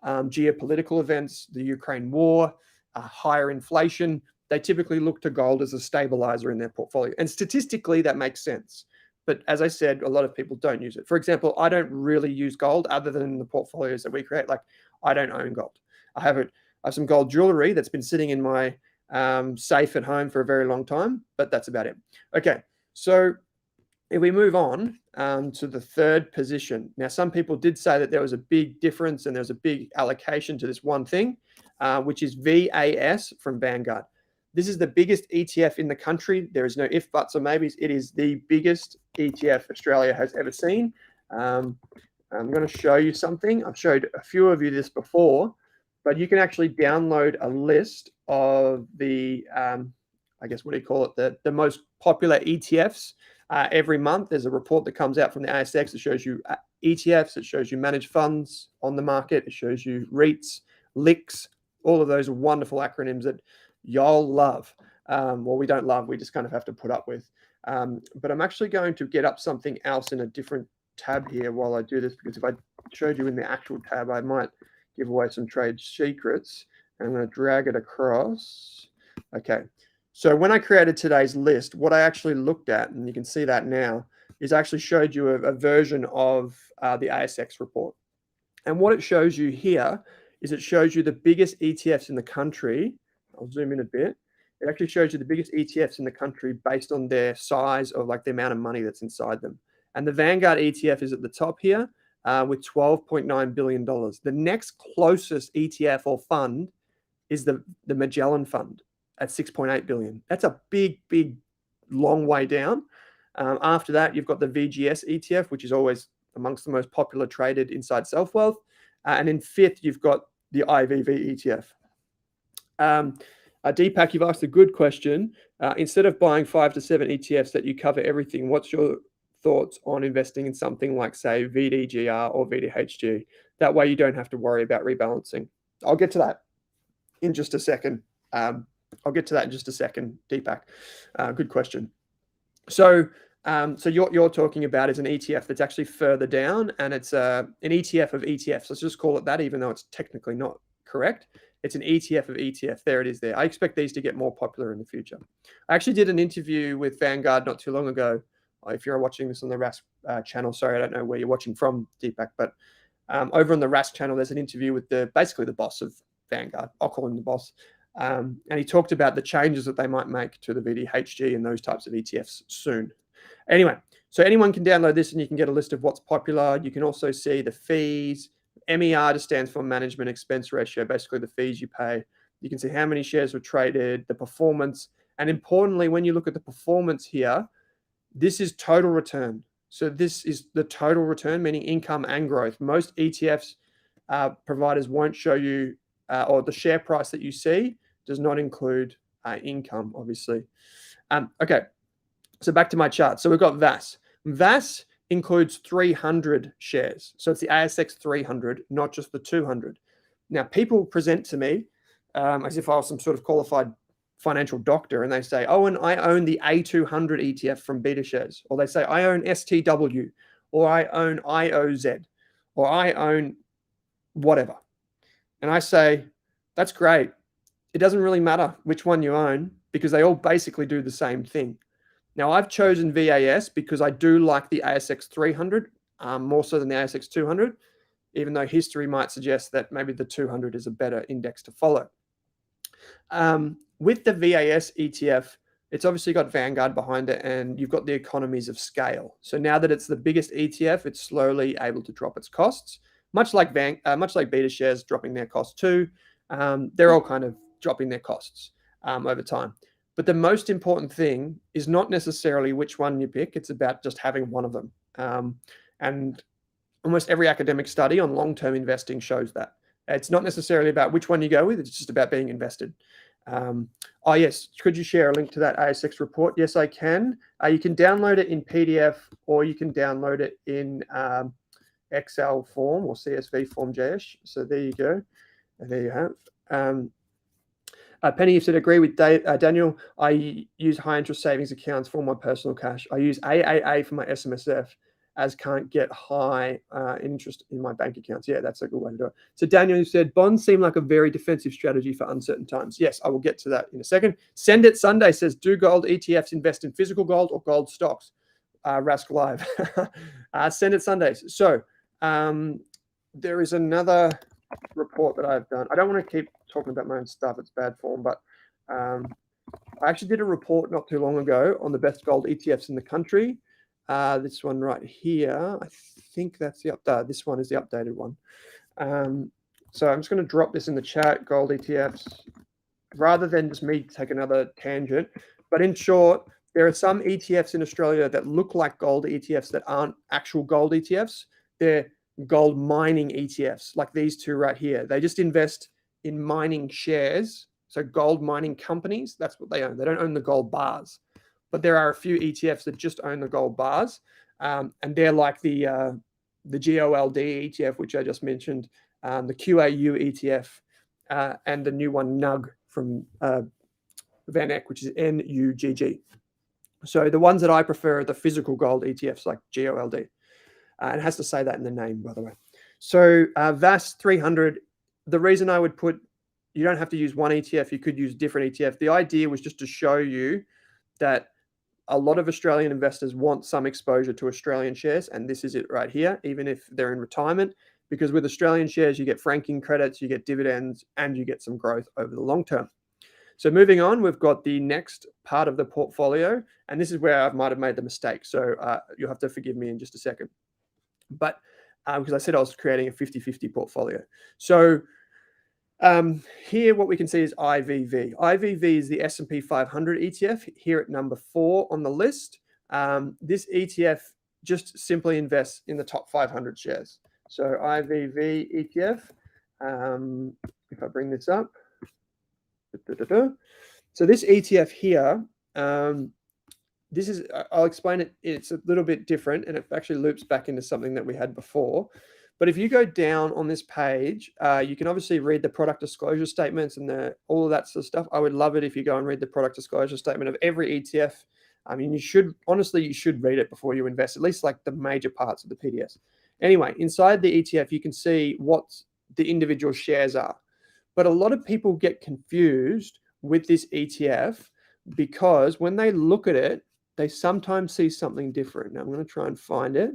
geopolitical events, the Ukraine war, higher inflation, they typically look to gold as a stabilizer in their portfolio. And statistically, that makes sense. But as I said, a lot of people don't use it. For example, I don't really use gold other than the portfolios that we create. Like, I don't own gold. I have some gold jewelry that's been sitting in my safe at home for a very long time, but that's about it. Okay, so if we move on to the third position. Now, some people did say that there was a big difference and there's a big allocation to this one thing, which is VAS from Vanguard. This is the biggest ETF in the country. There is no if, buts, or maybes. It is the biggest ETF Australia has ever seen. I'm going to show you something. I've showed a few of you this before, but you can actually download a list of the, I guess, what do you call it? The most popular ETFs every month. There's a report that comes out from the ASX that shows you ETFs. It shows you managed funds on the market. It shows you REITs, LICs, all of those wonderful acronyms that y'all love. Well, we don't love, we just kind of have to put up with. But I'm actually going to get up something else in a different tab here while I do this, because if I showed you in the actual tab, I might give away some trade secrets. And I'm going to drag it across. Okay. So when I created today's list, what I actually looked at, and you can see that now, is I actually showed you a version of the ASX report. And what it shows you here is it shows you the biggest ETFs in the country. I'll zoom in a bit. It actually shows you the biggest ETFs in the country based on their size, or like the amount of money that's inside them. And the Vanguard ETF is at the top here with $12.9 billion. The next closest ETF or fund is the Magellan Fund at 6.8 billion. That's a big, long way down. After that, you've got the VGS ETF, which is always amongst the most popular traded inside Selfwealth. And in fifth, you've got the IVV ETF. Deepak, you've asked a good question. Instead of buying 5 to 7 ETFs that you cover everything, what's your thoughts on investing in something like, say, VDGR or VDHG? That way you don't have to worry about rebalancing. I'll get to that in just a second. Deepak. Good question. So you're talking about is an ETF that's actually further down, and it's an ETF of ETFs. Let's just call it that, even though it's technically not correct. It's an ETF of ETF. There it is there. I expect these to get more popular in the future. I actually did an interview with Vanguard not too long ago. If you're watching this on the Rask channel, sorry, I don't know where you're watching from, Deepak, but over on the Rask channel, there's an interview with basically the boss of Vanguard. I'll call him the boss. And he talked about the changes that they might make to the VDHG and those types of ETFs soon. Anyway, so anyone can download this and you can get a list of what's popular. You can also see the fees. MER just stands for management expense ratio, basically the fees you pay. You can see how many shares were traded, the performance, and importantly, when you look at the performance here, this is total return. So this is the total return, meaning income and growth. Most ETFs providers won't show you, or the share price that you see does not include income, obviously. Okay, so back to my chart. So we've got VAS. VAS includes 300 shares. So it's the ASX 300, not just the 200. Now, people present to me as if I was some sort of qualified financial doctor, and they say, "Oh, and I own the A200 ETF from BetaShares," or they say, "I own STW," or "I own IOZ," or "I own whatever." And I say, that's great. It doesn't really matter which one you own because they all basically do the same thing. Now, I've chosen VAS because I do like the ASX 300 more so than the ASX 200, even though history might suggest that maybe the 200 is a better index to follow. With the VAS ETF, it's obviously got Vanguard behind it, and you've got the economies of scale. So now that it's the biggest ETF, it's slowly able to drop its costs, much like BetaShares dropping their costs too. They're all kind of dropping their costs over time. But the most important thing is not necessarily which one you pick. It's about just having one of them. And almost every academic study on long-term investing shows that. It's not necessarily about which one you go with. It's just about being invested. Oh, yes. Could you share a link to that ASX report? Yes, I can. You can download it in PDF, or you can download it in Excel form or CSV form, Jayesh. So there you go. And there you have. Penny, you said, agree with Daniel. I use high interest savings accounts for my personal cash. I use AAA for my SMSF, as can't get high interest in my bank accounts. Yeah, that's a good way to do it. So Daniel, you said, bonds seem like a very defensive strategy for uncertain times. Yes, I will get to that in a second. Send It Sunday says, do gold ETFs invest in physical gold or gold stocks? Rask Live. Send It Sundays. So there is another report that I've done. I don't want to keep talking about my own stuff. It's bad form, but I actually did a report not too long ago on the best gold ETFs in the country. This one right here, I think that's the update. This one is the updated one. So I'm just going to drop this in the chat, gold ETFs, rather than just me take another tangent. But in short, there are some ETFs in Australia that look like gold ETFs that aren't actual gold ETFs. They're gold mining ETFs, like these two right here. They just invest in mining shares. So gold mining companies, that's what they own. They don't own the gold bars. But there are a few ETFs that just own the gold bars, and they're like the GOLD ETF, which I just mentioned, the QAU ETF, and the new one, NUG, from Van Eck, which is NUGG. So the ones that I prefer are the physical gold ETFs, like GOLD. It has to say that in the name, by the way. So VAS 300, the reason I would put, you don't have to use one ETF, you could use different ETF. The idea was just to show you that a lot of Australian investors want some exposure to Australian shares, and this is it right here, even if they're in retirement, because with Australian shares, you get franking credits, you get dividends, and you get some growth over the long term. So moving on, we've got the next part of the portfolio, and this is where I might have made the mistake. So you'll have to forgive me in just a second. But because I said I was creating a 50-50 portfolio. So here what we can see is IVV. IVV is the S&P 500 ETF, here at number 4 on the list. This ETF just simply invests in the top 500 shares. So IVV ETF, if I bring this up. So this ETF here, this is, I'll explain it. It's a little bit different, and it actually loops back into something that we had before. But if you go down on this page, you can obviously read the product disclosure statements and all of that sort of stuff. I would love it if you go and read the product disclosure statement of every ETF. I mean, you should read it before you invest, at least like the major parts of the PDS. Anyway, inside the ETF, you can see what the individual shares are. But a lot of people get confused with this ETF because when they look at it, they sometimes see something different. Now, I'm going to try and find it.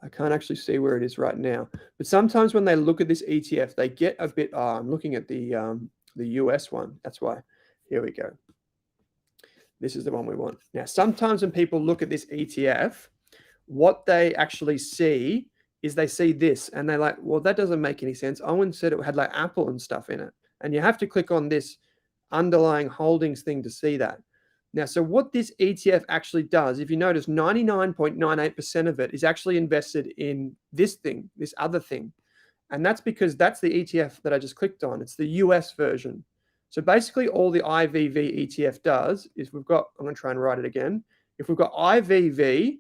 I can't actually see where it is right now. But sometimes when they look at this ETF, they get a bit, I'm looking at the US one. That's why. Here we go. This is the one we want. Now, sometimes when people look at this ETF, what they actually see is they see this and they're like, well, that doesn't make any sense. Owen said it had like Apple and stuff in it. And you have to click on this underlying holdings thing to see that. Now, so what this ETF actually does, if you notice, 99.98% of it is actually invested in this thing, this other thing. And that's because that's the ETF that I just clicked on. It's the US version. So basically all the IVV ETF does is I'm going to try and write it again. If we've got IVV,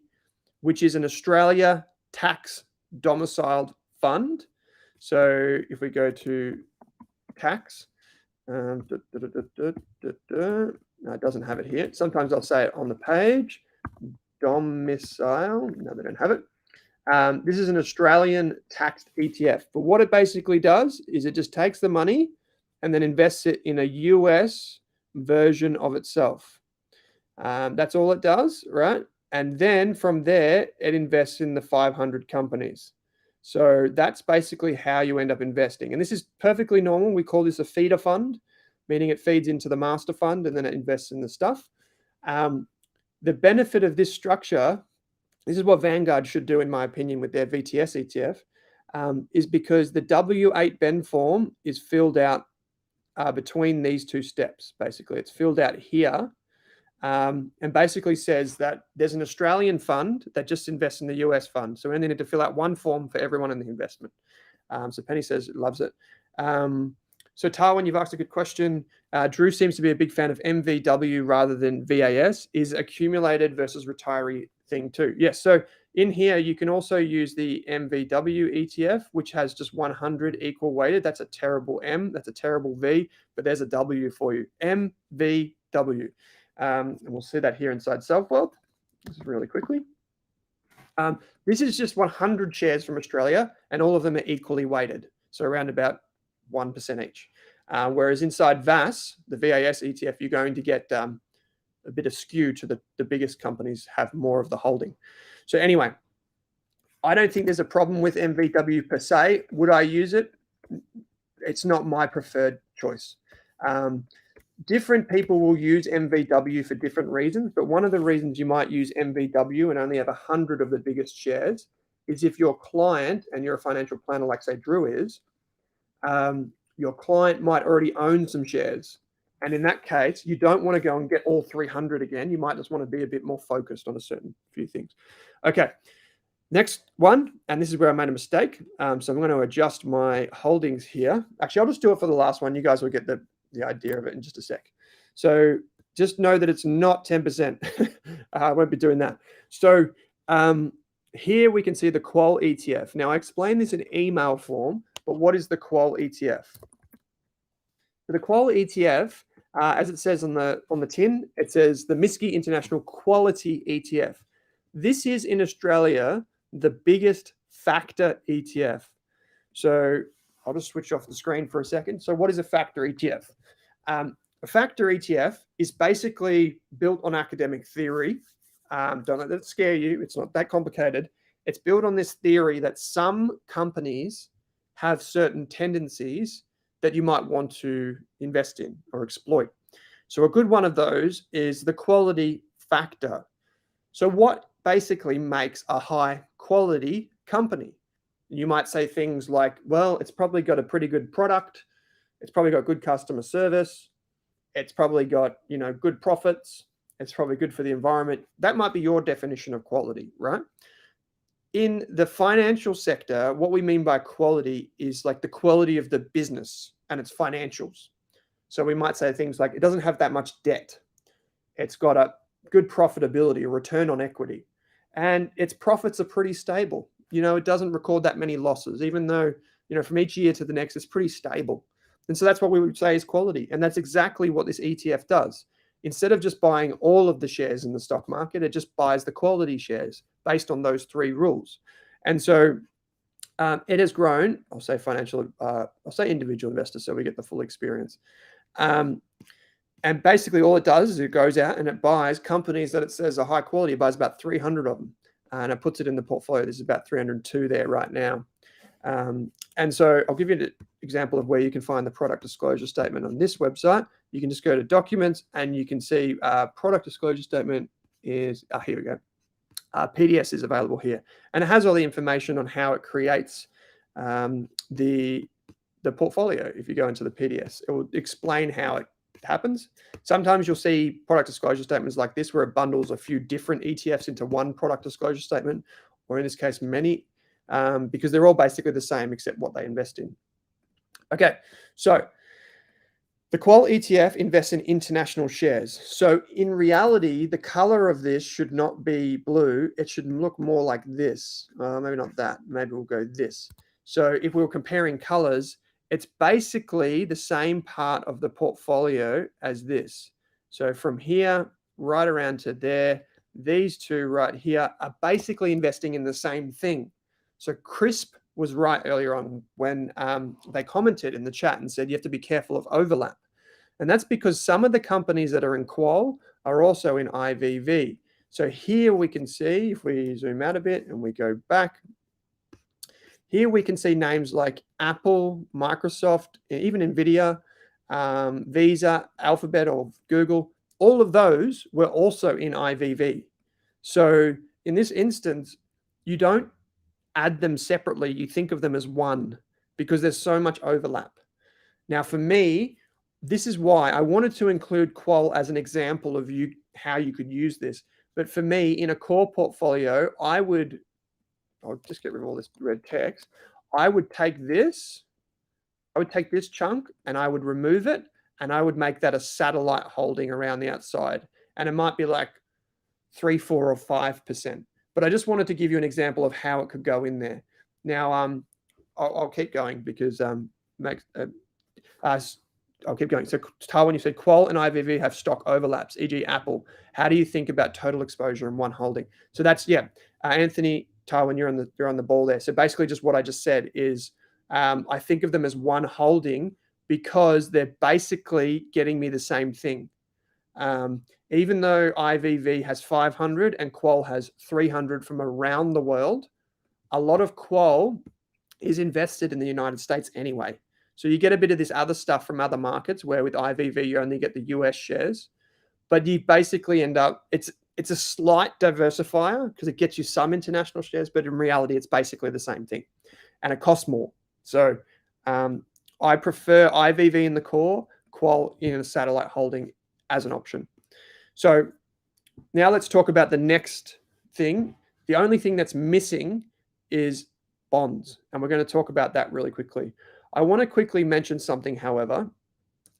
which is an Australia tax domiciled fund. So if we go to tax, no, it doesn't have it here. Sometimes I'll say it on the page. Domicile. No, they don't have it. This is an Australian taxed ETF. But what it basically does is it just takes the money and then invests it in a US version of itself. That's all it does, right? And then from there, it invests in the 500 companies. So that's basically how you end up investing. And this is perfectly normal. We call this a feeder fund, meaning it feeds into the master fund and then it invests in the stuff. The benefit of this structure, this is what Vanguard should do, in my opinion, with their VTS ETF, is because the W8 Ben form is filled out between these two steps. Basically, it's filled out here and basically says that there's an Australian fund that just invests in the US fund. So we only need to fill out one form for everyone in the investment. So Penny says loves it. So Tarwin, you've asked a good question. Drew seems to be a big fan of MVW rather than VAS. Is accumulated versus retiree thing too? Yes. So in here, you can also use the MVW ETF, which has just 100 equal weighted. That's a terrible M. That's a terrible V, but there's a W for you. MVW. And we'll see that here inside Selfwealth. Just really quickly. This is just 100 shares from Australia, and all of them are equally weighted. So around about 1% each. Whereas inside VAS, the VAS ETF, you're going to get a bit of skew to the biggest companies have more of the holding. So anyway, I don't think there's a problem with MVW per se. Would I use it? It's not my preferred choice. Different people will use MVW for different reasons, but one of the reasons you might use MVW and only have 100 of the biggest shares is if your client, and you're a financial planner like say Drew is, your client might already own some shares. And in that case, you don't want to go and get all 300 again. You might just want to be a bit more focused on a certain few things. Okay, next one, and this is where I made a mistake. So I'm going to adjust my holdings here. Actually, I'll just do it for the last one. You guys will get the idea of it in just a sec. So just know that it's not 10%. I won't be doing that. So here we can see the Qual ETF. Now I explained this in email form, but what is the Qual ETF? So the Qual ETF, as it says on the tin, it says the MSCI International Quality ETF. This is in Australia the biggest factor ETF. So I'll just switch off the screen for a second. So what is a factor ETF? A factor ETF is basically built on academic theory. Don't let that scare you. It's not that complicated. It's built on this theory that some companies have certain tendencies that you might want to invest in or exploit. So a good one of those is the quality factor. So what basically makes a high quality company? You might say things like, well, it's probably got a pretty good product. It's probably got good customer service. It's probably got, good profits. It's probably good for the environment. That might be your definition of quality, right? In the financial sector, what we mean by quality is like the quality of the business and its financials. So we might say things like it doesn't have that much debt. It's got a good profitability, a return on equity, and its profits are pretty stable. It doesn't record that many losses, even though, from each year to the next, it's pretty stable. And so that's what we would say is quality. And that's exactly what this ETF does. Instead of just buying all of the shares in the stock market, it just buys the quality shares based on those three rules. And so it has grown, I'll say individual investor, so we get the full experience. And basically all it does is it goes out and it buys companies that it says are high quality. It buys about 300 of them and it puts it in the portfolio. There's about 302 there right now. And so I'll give you an example of where you can find the product disclosure statement on this website. you can just go to documents and you can see product disclosure statement is, here we go. PDS is available here, and it has all the information on how it creates the portfolio. If you go into the PDS, it will explain how it happens. Sometimes you'll see product disclosure statements like this, where it bundles a few different ETFs into one product disclosure statement, or in this case, many, because they're all basically the same except what they invest in. Okay, so the Qual ETF invests in international shares. So in reality, the color of this should not be blue. It should look more like this. Maybe not that. Maybe we'll go this. So if we were comparing colors, it's basically the same part of the portfolio as this. So from here right around to there, these two right here are basically investing in the same thing. So Crisp was right earlier on when they commented in the chat and said you have to be careful of overlap. And that's because some of the companies that are in Qual are also in IVV. So here we can see, if we zoom out a bit and we go back, here we can see names like Apple, Microsoft, even NVIDIA, Visa, Alphabet, or Google. All of those were also in IVV. So in this instance, you don't add them separately. You think of them as one because there's so much overlap. Now, for me, this is why I wanted to include Qual as an example of how you could use this. But for me, in a core portfolio, I'll just get rid of all this red text. I would take this chunk and I would remove it, and I would make that a satellite holding around the outside. And it might be like 3, 4, or 5%. But I just wanted to give you an example of how it could go in there. Now, I'll keep going because I'll keep going. So, Taiwan, you said Qual and IVV have stock overlaps, e.g. Apple. How do you think about total exposure in one holding? So that's, Anthony, Taiwan, you're on the ball there. So basically just what I just said is I think of them as one holding because they're basically getting me the same thing. Even though IVV has 500 and Qual has 300 from around the world, a lot of Qual is invested in the United States anyway. So you get a bit of this other stuff from other markets where with IVV, you only get the US shares, but you basically end up, it's a slight diversifier because it gets you some international shares, but in reality, it's basically the same thing and it costs more. So I prefer IVV in the core, Qual in a satellite holding as an option. So now let's talk about the next thing. The only thing that's missing is bonds, and we're going to talk about that really quickly. I want to quickly mention something, however,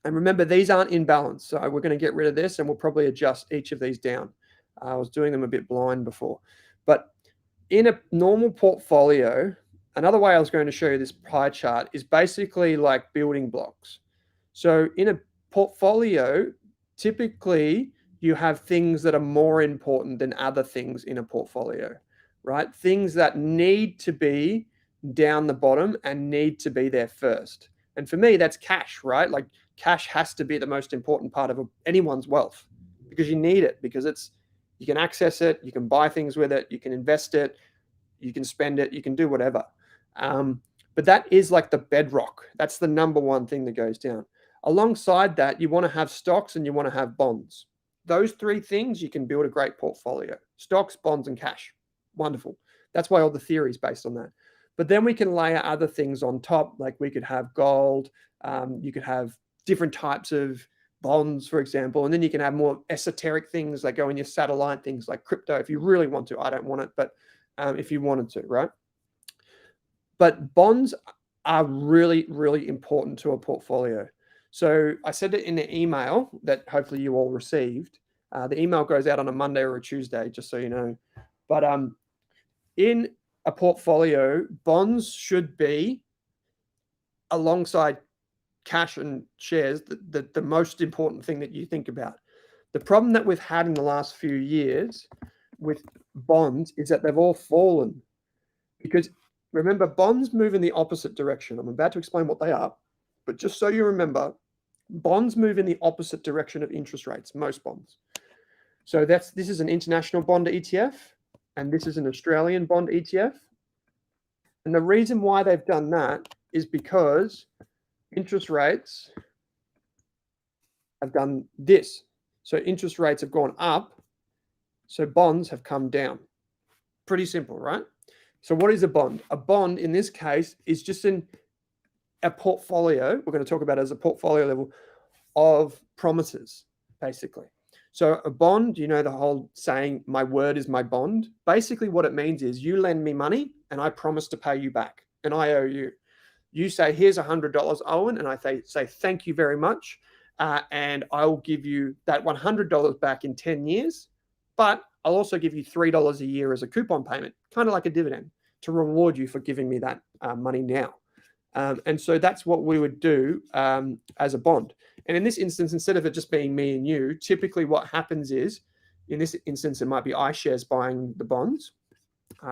and remember, these aren't in balance. So we're going to get rid of this and we'll probably adjust each of these down. I was doing them a bit blind before. But in a normal portfolio, another way I was going to show you this pie chart is basically like building blocks. So in a portfolio, typically you have things that are more important than other things in a portfolio, right? Things that need to be down the bottom and need to be there first. And for me, that's cash, right? Like cash has to be the most important part of anyone's wealth because you need it, because you can access it, you can buy things with it, you can invest it, you can spend it, you can do whatever. But that is like the bedrock. That's the number one thing that goes down. Alongside that, you want to have stocks and you want to have bonds. Those three things, you can build a great portfolio. Stocks, bonds, and cash. Wonderful. That's why all the theory is based on that. But then we can layer other things on top, like we could have gold, you could have different types of bonds, for example, and then you can have more esoteric things that go in your satellite, things like crypto, if you really want to. I don't want it, but if you wanted to, right? But bonds are really, really important to a portfolio. So I said it in the email that hopefully you all received. The email goes out on a Monday or a Tuesday, just so you know. But in a portfolio, bonds should be alongside cash and shares the most important thing that you think about. The problem that we've had in the last few years with bonds is that they've all fallen because remember, bonds move in the opposite direction. I'm about to explain what they are, but just so you remember, bonds move in the opposite direction of interest rates, most bonds. So this is an international bond ETF, and this is an Australian bond ETF. And the reason why they've done that is because interest rates have done this. So interest rates have gone up, so bonds have come down. Pretty simple, right? So what is a bond? A bond in this case is just a portfolio. We're going to talk about it as a portfolio level of promises, basically. So a bond, you know the whole saying, my word is my bond. Basically what it means is you lend me money and I promise to pay you back and I owe you. You say, here's $100, Owen, and I say thank you very much. And I'll give you that $100 back in 10 years, but I'll also give you $3 a year as a coupon payment, kind of like a dividend, to reward you for giving me that money now. And so that's what we would do as a bond. And in this instance, instead of it just being me and you, typically what happens is, in this instance, it might be iShares buying the bonds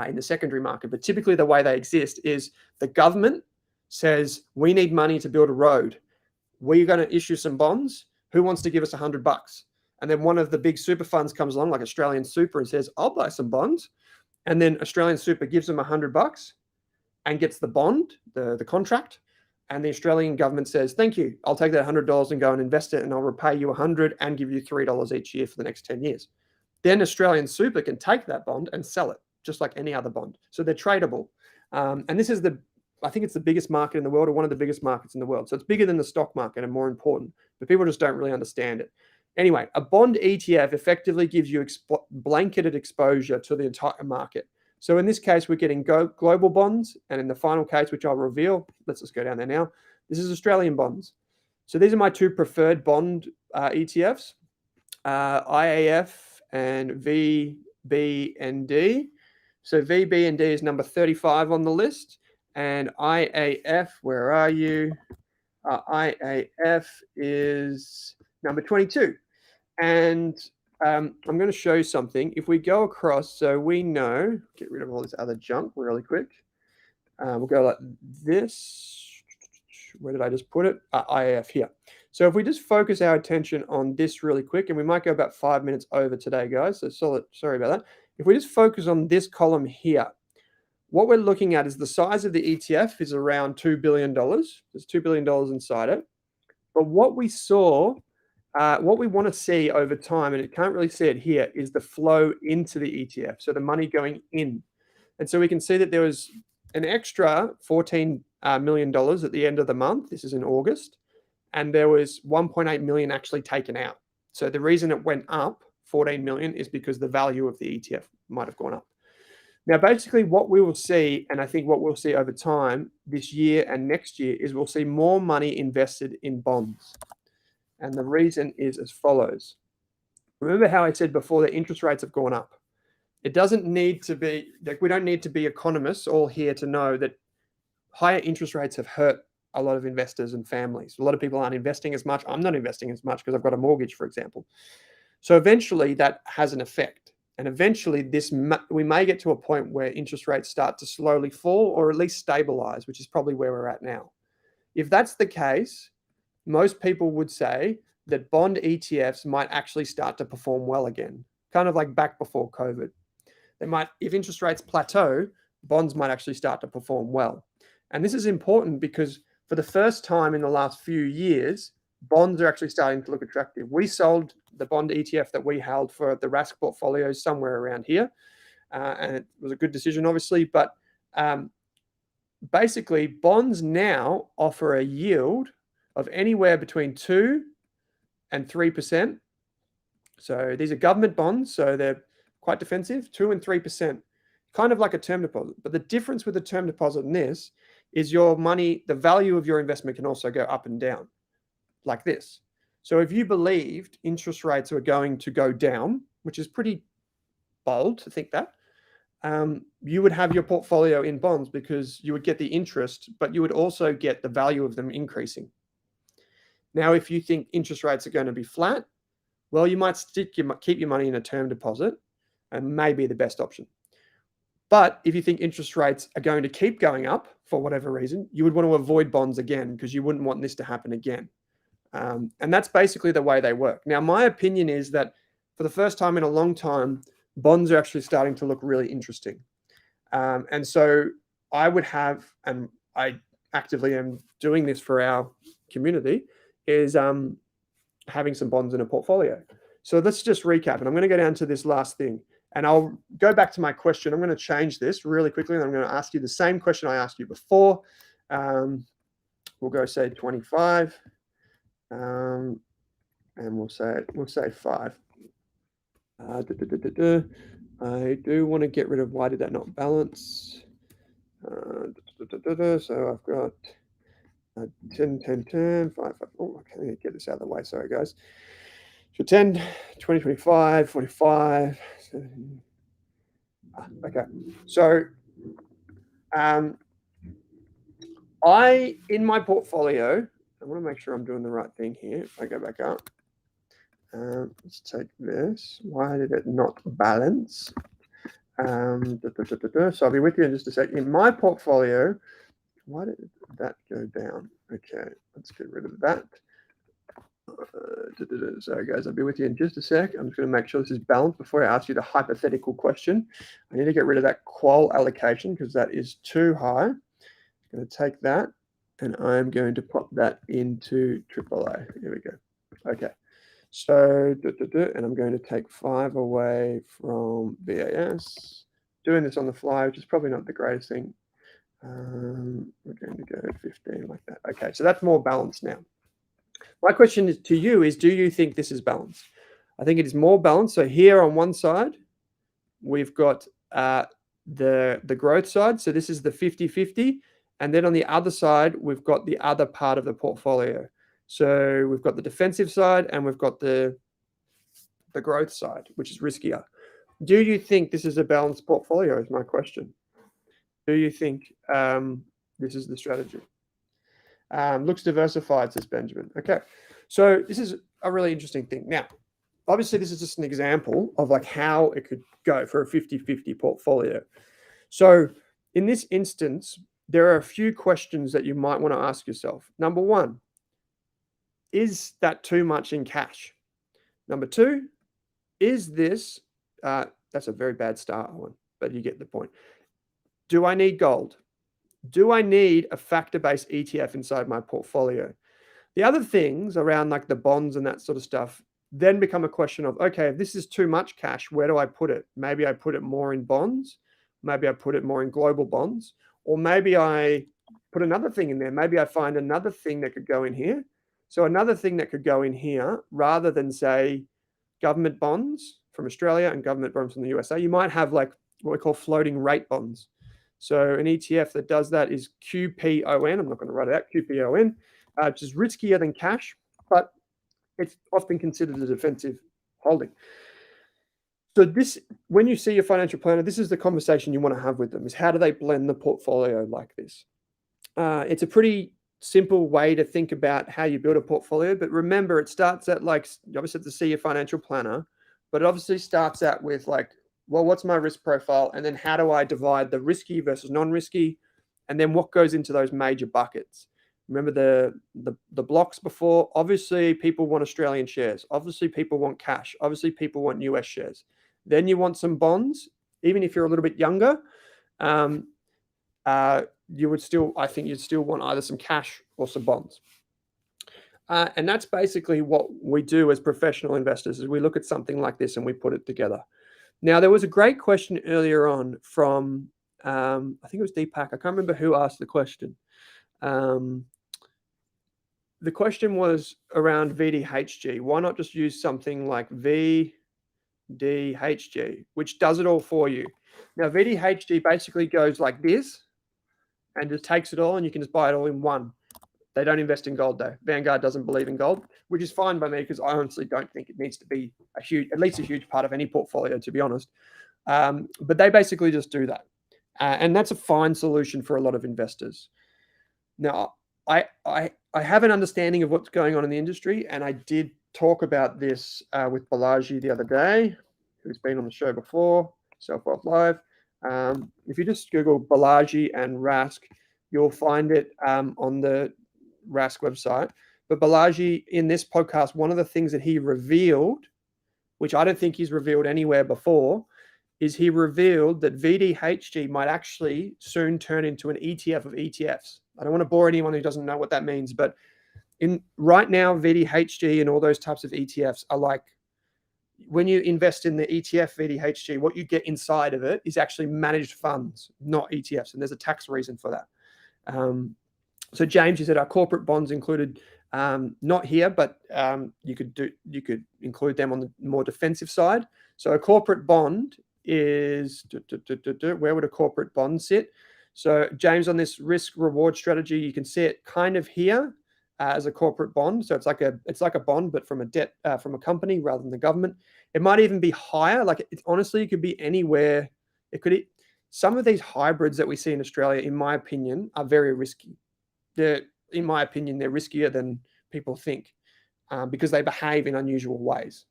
in the secondary market. But typically the way they exist is the government says, we need money to build a road. We're going to issue some bonds. Who wants to give us $100? And then one of the big super funds comes along, like Australian Super, and says, I'll buy some bonds. And then Australian Super gives them $100 and gets the bond, the contract. And the Australian government says, thank you, I'll take that $100 and go and invest it, and I'll repay you $100 and give you $3 each year for the next 10 years. Then Australian Super can take that bond and sell it, just like any other bond. So they're tradable. And this is I think it's the biggest market in the world, or one of the biggest markets in the world. So it's bigger than the stock market and more important, but people just don't really understand it. Anyway, a bond ETF effectively gives you blanketed exposure to the entire market. So in this case, we're getting global bonds. And in the final case, which I'll reveal, let's just go down there now. This is Australian bonds. So these are my two preferred bond ETFs, IAF and VBND. So VBND is number 35 on the list. And IAF, where are you? IAF is number 22. And I'm going to show you something. If we go across, so we know, get rid of all this other junk really quick. We'll go like this. Where did I just put it? IAF here. So if we just focus our attention on this really quick, and we might go about 5 minutes over today, guys. So sorry about that. If we just focus on this column here, what we're looking at is the size of the ETF is around $2 billion. There's $2 billion inside it. But what we saw, what we want to see over time, and it can't really see it here, is the flow into the ETF. So the money going in. And so we can see that there was an extra $14 million at the end of the month. This is in August. And there was 1.8 million actually taken out. So the reason it went up 14 million is because the value of the ETF might have gone up. Now, basically what we will see, and I think what we'll see over time this year and next year, is we'll see more money invested in bonds. And the reason is as follows. Remember how I said before that interest rates have gone up? It doesn't need to be, like, we don't need to be economists all here to know that higher interest rates have hurt a lot of investors and families. A lot of people aren't investing as much. I'm not investing as much because I've got a mortgage, for example. So eventually that has an effect. And eventually we may get to a point where interest rates start to slowly fall, or at least stabilize, which is probably where we're at now. If that's the case, most people would say that bond ETFs might actually start to perform well again, kind of like back before COVID. They might, if interest rates plateau, bonds might actually start to perform well. And this is important because for the first time in the last few years, bonds are actually starting to look attractive. We sold the bond ETF that we held for the Rask portfolio somewhere around here. And it was a good decision, obviously. But basically, bonds now offer a yield of anywhere between 2 and 3%. So these are government bonds, so they're quite defensive, 2 and 3%, kind of like a term deposit. But the difference with the term deposit in this is your money, the value of your investment can also go up and down like this. So if you believed interest rates were going to go down, which is pretty bold to think that, you would have your portfolio in bonds because you would get the interest, but you would also get the value of them increasing. Now, if you think interest rates are going to be flat, well, you might keep your money in a term deposit, and maybe the best option. But if you think interest rates are going to keep going up for whatever reason, you would want to avoid bonds again because you wouldn't want this to happen again. And that's basically the way they work. Now, my opinion is that for the first time in a long time, bonds are actually starting to look really interesting. And so I would have, and I actively am doing this for our community, is having some bonds in a portfolio. So let's just recap. And I'm going to go down to this last thing. And I'll go back to my question. I'm going to change this really quickly. And I'm going to ask you the same question I asked you before. We'll go say 25. And we'll say 5. I do want to get rid of why did that not balance. So I've got 10, 10, 10, 5, 5. Oh, I can't get this out of the way. Sorry, guys. So 10, 20, 25, 45. Okay. So in my portfolio, I want to make sure I'm doing the right thing here. If I go back up, let's take this. Why did it not balance? So I'll be with you in just a sec. In my portfolio, why did that go down? Okay, let's get rid of that. Sorry, guys, I'll be with you in just a sec. I'm just going to make sure this is balanced before I ask you the hypothetical question. I need to get rid of that qual allocation because that is too high. I'm going to take that and I'm going to pop that into AAA. Here we go. Okay. So, and I'm going to take 5 away from VAS. Doing this on the fly, which is probably not the greatest thing. We're going to go 15 like that. Okay, so that's more balanced now. My question to you is, do you think this is balanced? I think it is more balanced. So here on one side, we've got the growth side. So this is the 50-50. And then on the other side, we've got the other part of the portfolio. So we've got the defensive side and we've got the growth side, which is riskier. Do you think this is a balanced portfolio is my question. Do you think this is the strategy? Looks diversified, says Benjamin. Okay, so this is a really interesting thing. Now, obviously, this is just an example of like how it could go for a 50-50 portfolio. So in this instance, there are a few questions that you might want to ask yourself. Number one, is that too much in cash? Number two, is this, that's a very bad start, Owen, but you get the point. Do I need gold? Do I need a factor-based ETF inside my portfolio? The other things around like the bonds and that sort of stuff then become a question of, okay, if this is too much cash, where do I put it? Maybe I put it more in bonds. Maybe I put it more in global bonds. Or maybe I put another thing in there. Maybe I find another thing that could go in here. So another thing that could go in here, rather than say government bonds from Australia and government bonds from the USA, you might have like what we call floating rate bonds. So an ETF that does that is QPON. I'm not going to write it out, QPON, which is riskier than cash, but it's often considered a defensive holding. So this, when you see your financial planner, this is the conversation you want to have with them, is how do they blend the portfolio like this? It's a pretty simple way to think about how you build a portfolio, but remember, it starts at like, you obviously have to see your financial planner, but it obviously starts out with like, well, what's my risk profile? And then how do I divide the risky versus non-risky? And then what goes into those major buckets? Remember the blocks before? Obviously, people want Australian shares. Obviously, people want cash. Obviously, people want US shares. Then you want some bonds. Even if you're a little bit younger, you would still, I think you'd still want either some cash or some bonds. And that's basically what we do as professional investors, is we look at something like this and we put it together. Now, there was a great question earlier on from, I think it was Deepak. I can't remember who asked the question. The question was around VDHG. Why not just use something like VDHG, which does it all for you? Now, VDHG basically goes like this and just takes it all, and you can just buy it all in one. They don't invest in gold, though. Vanguard doesn't believe in gold, which is fine by me because I honestly don't think it needs to be at least a huge part of any portfolio, to be honest. But they basically just do that. And that's a fine solution for a lot of investors. Now, I have an understanding of what's going on in the industry, and I did talk about this with Balaji the other day, who's been on the show before, Selfwealth Live. If you just Google Balaji and Rask, you'll find it on the Rask website. But Balaji, in this podcast, one of the things that he revealed, which I don't think he's revealed anywhere before, is he revealed that VDHG might actually soon turn into an ETF of ETFs. I don't want to bore anyone who doesn't know what that means, but right now, VDHG and all those types of ETFs are like, when you invest in the ETF VDHG, what you get inside of it is actually managed funds, not ETFs. And there's a tax reason for that. So James, you said our corporate bonds included, not here, but you could include them on the more defensive side. So a corporate bond is, where would a corporate bond sit? So James, on this risk reward strategy, you can see it kind of here as a corporate bond. So it's like a bond, but from a company rather than the government. It might even be higher. Like honestly, it could be anywhere. Some of these hybrids that we see in Australia, in my opinion, are very risky. In my opinion, they're riskier than people think because they behave in unusual ways.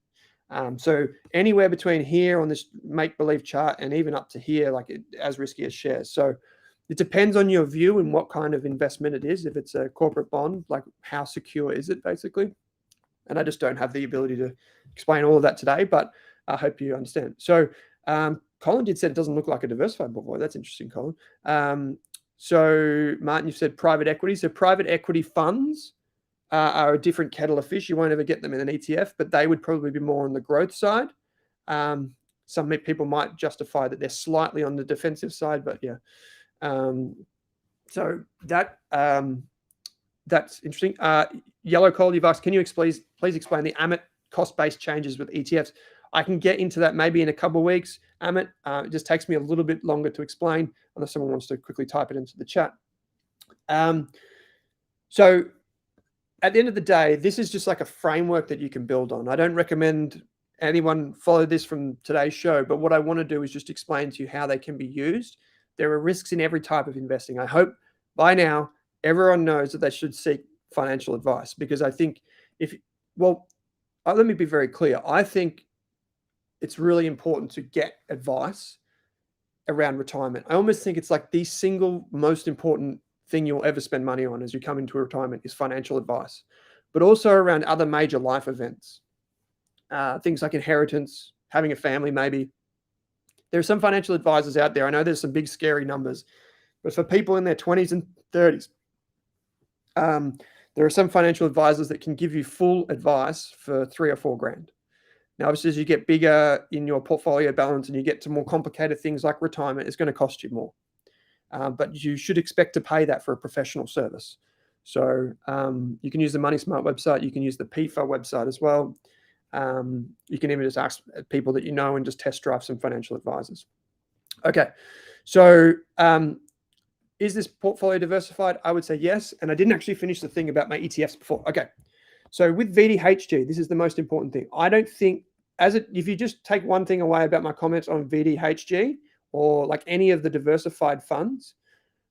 So anywhere between here on this make-believe chart and even up to here, as risky as shares. So it depends on your view and what kind of investment it is. If it's a corporate bond, like how secure is it basically? And I just don't have the ability to explain all of that today, but I hope you understand. So Colin did say it doesn't look like a diversified portfolio. That's interesting, Colin. So Martin, you've said private equity. So private equity funds are a different kettle of fish. You won't ever get them in an ETF, but they would probably be more on the growth side. Some people might justify that they're slightly on the defensive side, but yeah. So that's interesting. Yellow Coal, you've asked, can you please explain the Amit cost-based changes with ETFs? I can get into that maybe in a couple of weeks, Amit. It just takes me a little bit longer to explain unless someone wants to quickly type it into the chat. So at the end of the day, this is just like a framework that you can build on. I don't recommend anyone follow this from today's show, but what I want to do is just explain to you how they can be used. There are risks in every type of investing. I hope by now everyone knows that they should seek financial advice, because I think let me be very clear. I think it's really important to get advice around retirement. I almost think it's like the single most important thing you'll ever spend money on as you come into retirement is financial advice, but also around other major life events, things like inheritance, having a family maybe. There are some financial advisors out there. I know there's some big scary numbers, but for people in their 20s and 30s, there are some financial advisors that can give you full advice for $3 or $4 grand. Now, obviously, as you get bigger in your portfolio balance and you get to more complicated things like retirement, it's going to cost you more. But you should expect to pay that for a professional service. So you can use the Money Smart website. You can use the PIFA website as well. You can even just ask people that you know and just test drive some financial advisors. Okay, so is this portfolio diversified? I would say yes. And I didn't actually finish the thing about my ETFs before. Okay, so with VDHG, this is the most important thing. I don't think, if you just take one thing away about my comments on VDHG or like any of the diversified funds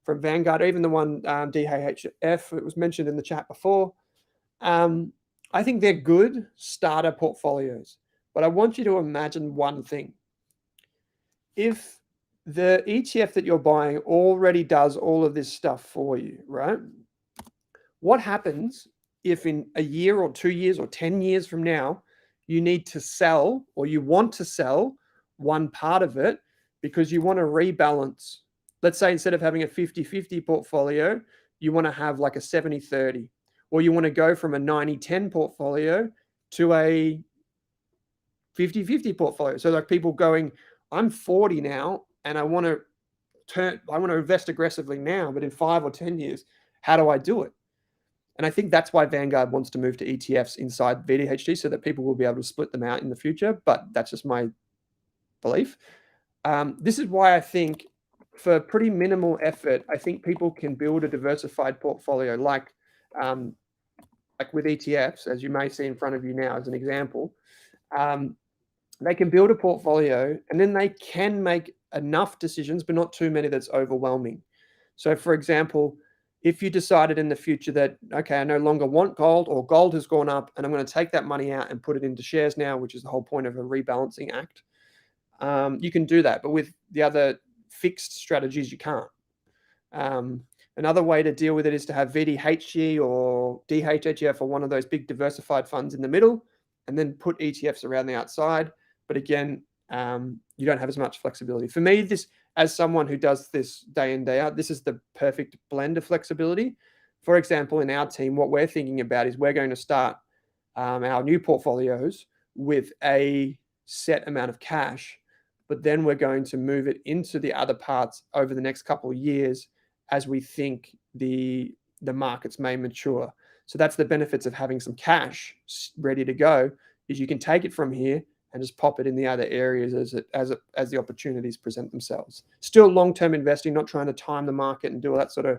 from Vanguard, or even the one DHF, it was mentioned in the chat before, I think they're good starter portfolios. But I want you to imagine one thing. If the ETF that you're buying already does all of this stuff for you, right? What happens if in a year or 2 years or 10 years from now, you need to sell or you want to sell one part of it because you want to rebalance? Let's say instead of having a 50-50 portfolio, you want to have like a 70-30, or you want to go from a 90-10 portfolio to a 50-50 portfolio. So like people going, I'm 40 now and I want to invest aggressively now, but in 5 or 10 years, how do I do it? And I think that's why Vanguard wants to move to ETFs inside VDHG so that people will be able to split them out in the future. But that's just my belief. This is why I think for pretty minimal effort, I think people can build a diversified portfolio like with ETFs, as you may see in front of you now as an example. They can build a portfolio and then they can make enough decisions, but not too many that's overwhelming. So for example, if you decided in the future that, okay, I no longer want gold, or gold has gone up and I'm going to take that money out and put it into shares now, which is the whole point of a rebalancing act, you can do that. But with the other fixed strategies, you can't. Another way to deal with it is to have VDHG or DHHF or one of those big diversified funds in the middle and then put ETFs around the outside. But again, you don't have as much flexibility. For me, as someone who does this day in, day out, this is the perfect blend of flexibility. for example, in our team, what we're thinking about is we're going to start our new portfolios with a set amount of cash, but then we're going to move it into the other parts over the next couple of years as we think the markets may mature. So that's the benefits of having some cash ready to go, is you can take it from here and just pop it in the other areas as the opportunities present themselves. Still long-term investing, not trying to time the market and do all that sort of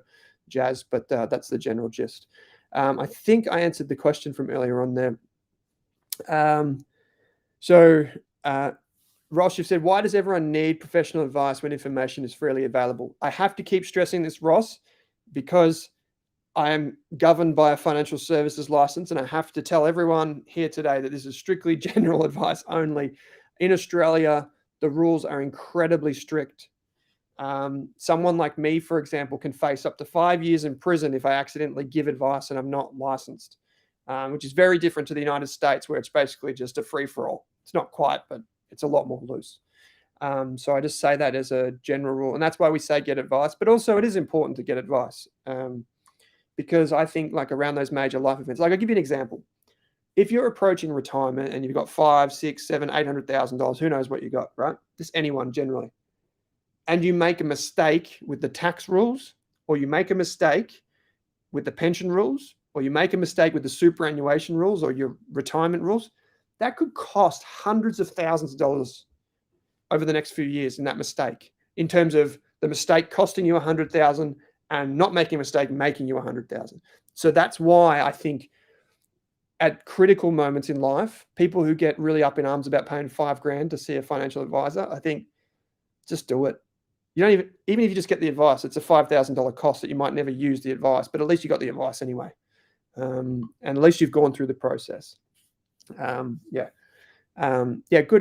jazz, but that's the general gist. I think I answered the question from earlier on there. Ross, you've said, why does everyone need professional advice when information is freely available? I have to keep stressing this, Ross, because I am governed by a financial services license, and I have to tell everyone here today that this is strictly general advice only. In Australia, the rules are incredibly strict. Someone like me, for example, can face up to 5 years in prison if I accidentally give advice and I'm not licensed, which is very different to the United States, where it's basically just a free-for-all. It's not quite, but it's a lot more loose. So I just say that as a general rule, and that's why we say get advice. But also, it is important to get advice because I think, like, around those major life events, like, I'll give you an example. If you're approaching retirement and you've got $500,000, $600,000, $700,000, $800,000, who knows what you got, right? Just anyone generally. And you make a mistake with the tax rules, or you make a mistake with the pension rules, or you make a mistake with the superannuation rules or your retirement rules, that could cost hundreds of thousands of dollars over the next few years in that mistake, in terms of the mistake costing you $100,000 and not making a mistake making you $100,000. So that's why I think at critical moments in life, people who get really up in arms about paying $5,000 to see a financial advisor, I think just do it. You don't even if you just get the advice, it's a $5,000 cost that you might never use the advice, but at least you got the advice anyway. And at least you've gone through the process. Good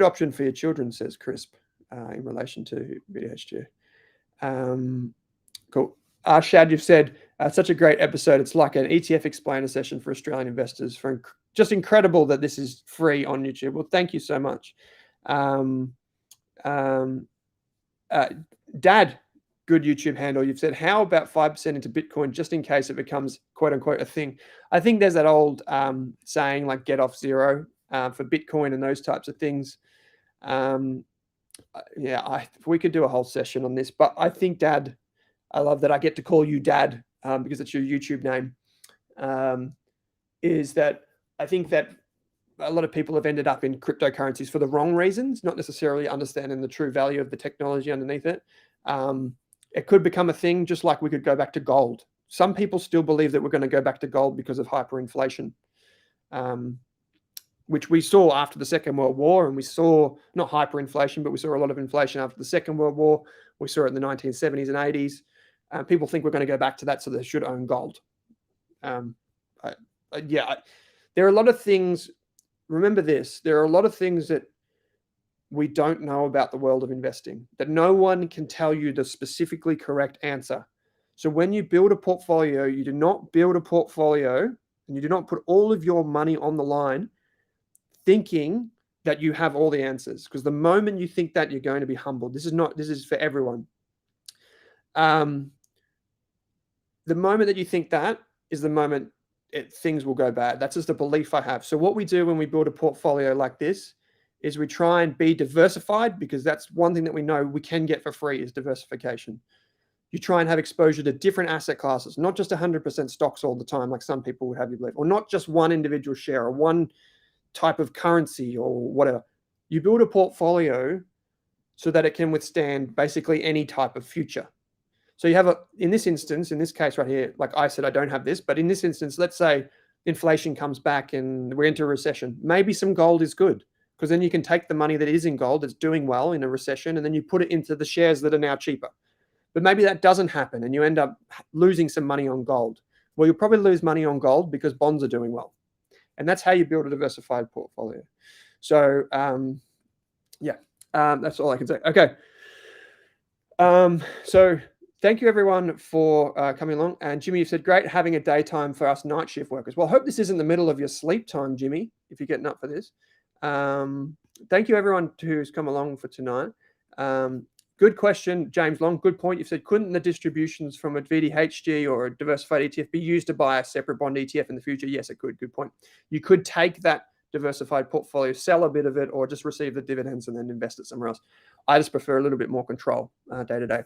option for your children, says Crisp, in relation to VHG. Cool. Shad, you've said, such a great episode. It's like an ETF explainer session for Australian investors. Just incredible that this is free on YouTube. Well, thank you so much. Dad, good YouTube handle. You've said, how about 5% into Bitcoin just in case it becomes quote unquote a thing? I think there's that old saying, like, get off zero for Bitcoin and those types of things. We could do a whole session on this, but I think, Dad, I love that I get to call you Dad because it's your YouTube name, is that I think that a lot of people have ended up in cryptocurrencies for the wrong reasons, not necessarily understanding the true value of the technology underneath it. It could become a thing, just like we could go back to gold. Some people still believe that we're going to go back to gold because of hyperinflation, which we saw after the Second World War. And we saw not hyperinflation, but we saw a lot of inflation after the Second World War. We saw it in the 1970s and 80s. People think we're going to go back to that, so they should own gold. There are a lot of things. Remember this, there are a lot of things that we don't know about the world of investing, that no one can tell you the specifically correct answer. So when you build a portfolio, you do not build a portfolio and you do not put all of your money on the line thinking that you have all the answers, because the moment you think that, you're going to be humbled. This is for everyone. The moment that you think that is the moment things will go bad. That's just a belief I have. So what we do when we build a portfolio like this is we try and be diversified, because that's one thing that we know we can get for free is diversification. You try and have exposure to different asset classes, not just 100% stocks all the time, like some people would have you believe, or not just one individual share or one type of currency or whatever. You build a portfolio so that it can withstand basically any type of future. So you have in this instance, in this case right here, like I said, I don't have this, but in this instance, let's say inflation comes back and we're into a recession. Maybe some gold is good, because then you can take the money that is in gold that's doing well in a recession, and then you put it into the shares that are now cheaper. But maybe that doesn't happen and you end up losing some money on gold. Well, you'll probably lose money on gold because bonds are doing well. And that's how you build a diversified portfolio. So, that's all I can say. Okay. So thank you everyone for coming along. And Jimmy, you've said, great having a daytime for us night shift workers. Well, I hope this isn't the middle of your sleep time, Jimmy, if you're getting up for this. Thank you everyone who's come along for tonight. Good question, James Long. Good point. You've said, couldn't the distributions from a VDHG or a diversified ETF be used to buy a separate bond ETF in the future? Yes, it could. Good point. You could take that diversified portfolio, sell a bit of it, or just receive the dividends and then invest it somewhere else. I just prefer a little bit more control day to day.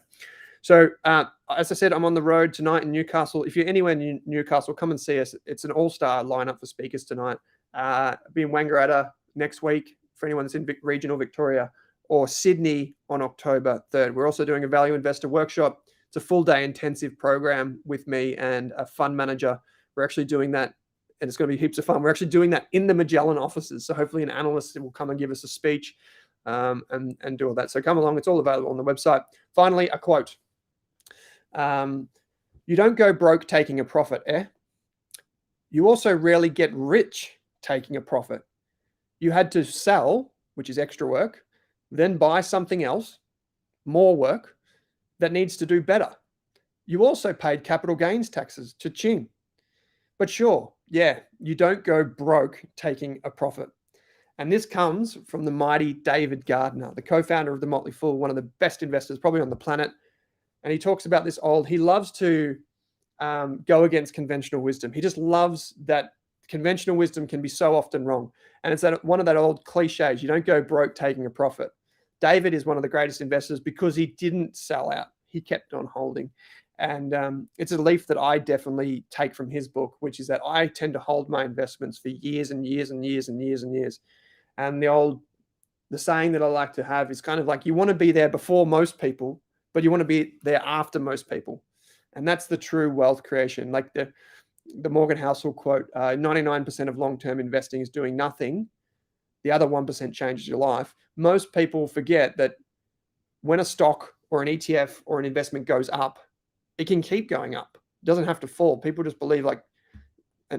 So as I said, I'm on the road tonight in Newcastle. If you're anywhere in Newcastle, come and see us. It's an all-star lineup for speakers tonight. I'll be in Wangaratta next week for anyone that's in regional Victoria, or Sydney on October 3rd. We're also doing a value investor workshop. It's a full day intensive program with me and a fund manager. We're actually doing that, and it's going to be heaps of fun. We're actually doing that in the Magellan offices. So hopefully an analyst will come and give us a speech and do all that. So come along. It's all available on the website. Finally, a quote. You don't go broke taking a profit, eh? You also rarely get rich taking a profit. You had to sell, which is extra work, then buy something else, more work, that needs to do better. You also paid capital gains taxes, cha-ching. But sure, yeah, you don't go broke taking a profit. And this comes from the mighty David Gardner, the co-founder of the Motley Fool, one of the best investors probably on the planet. And he talks about this he loves to go against conventional wisdom. He just loves that conventional wisdom can be so often wrong. And it's one of that old cliches, you don't go broke taking a profit. David is one of the greatest investors because he didn't sell out. He kept on holding. And it's a leaf that I definitely take from his book, which is that I tend to hold my investments for years and years and years and years and years. And the saying that I like to have is kind of like, you want to be there before most people, but you want to be there after most people. And that's the true wealth creation. Like the Morgan Housel quote, 99% of long-term investing is doing nothing. The other 1% changes your life. Most people forget that when a stock or an ETF or an investment goes up, it can keep going up. It doesn't have to fall. People just believe like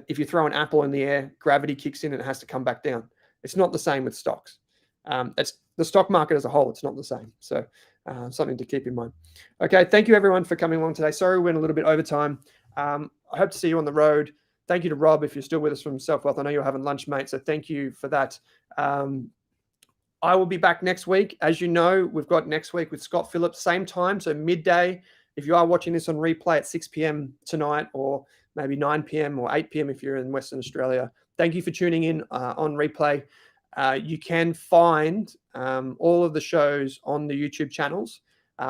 if you throw an apple in the air, gravity kicks in and it has to come back down. It's not the same with stocks. It's the stock market as a whole. It's not the same. So something to keep in mind. Okay, thank you everyone for coming along today. Sorry we went a little bit over time. I hope to see you on the road. Thank you to Rob if you're still with us from Selfwealth. I know you're having lunch, mate, so thank you for that. I will be back next week. As you know, we've got next week with Scott Phillips, same time, so midday. If you are watching this on replay at 6 p.m. tonight, or maybe 9 p.m. or 8 p.m. if you're in Western Australia, thank you for tuning in on replay. You can find all of the shows on the YouTube channels,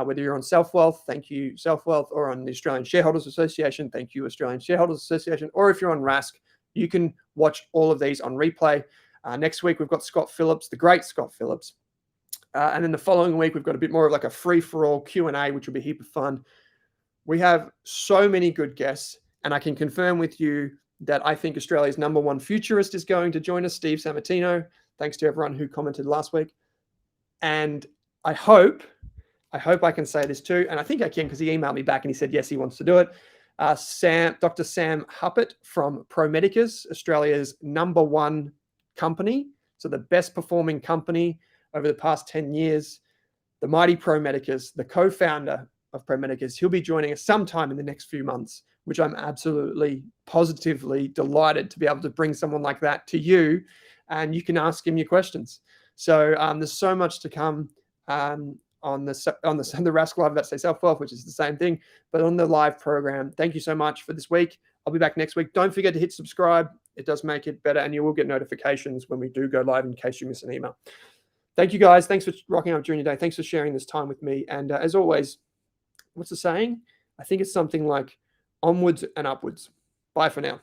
whether you're on Selfwealth, thank you Selfwealth, or on the Australian Shareholders Association, thank you Australian Shareholders Association, or if you're on Rask, you can watch all of these on replay. Next week, we've got Scott Phillips, the great Scott Phillips. And then the following week, we've got a bit more of like a free-for-all Q&A, which will be a heap of fun. We have so many good guests, and I can confirm with you that I think Australia's #1 futurist is going to join us, Steve Sammartino. Thanks to everyone who commented last week. And I hope I can say this too, and I think I can because he emailed me back and he said, yes, he wants to do it. Dr. Sam Huppert from Pro Medicus, Australia's #1 company. So the best performing company over the past 10 years, the mighty Pro Medicus, the co-founder of Pro Medicus. He'll be joining us sometime in the next few months, which I'm absolutely positively delighted to be able to bring someone like that to you, and you can ask him your questions. So there's so much to come on the Rask Live, that's Selfwealth, which is the same thing, but on the live program. Thank you so much for this week. I'll be back next week. Don't forget to hit subscribe. It does make it better, and you will get notifications when we do go live in case you miss an email. Thank you, guys. Thanks for rocking up during your day. Thanks for sharing this time with me. And as always, what's the saying? I think it's something like onwards and upwards. Bye for now.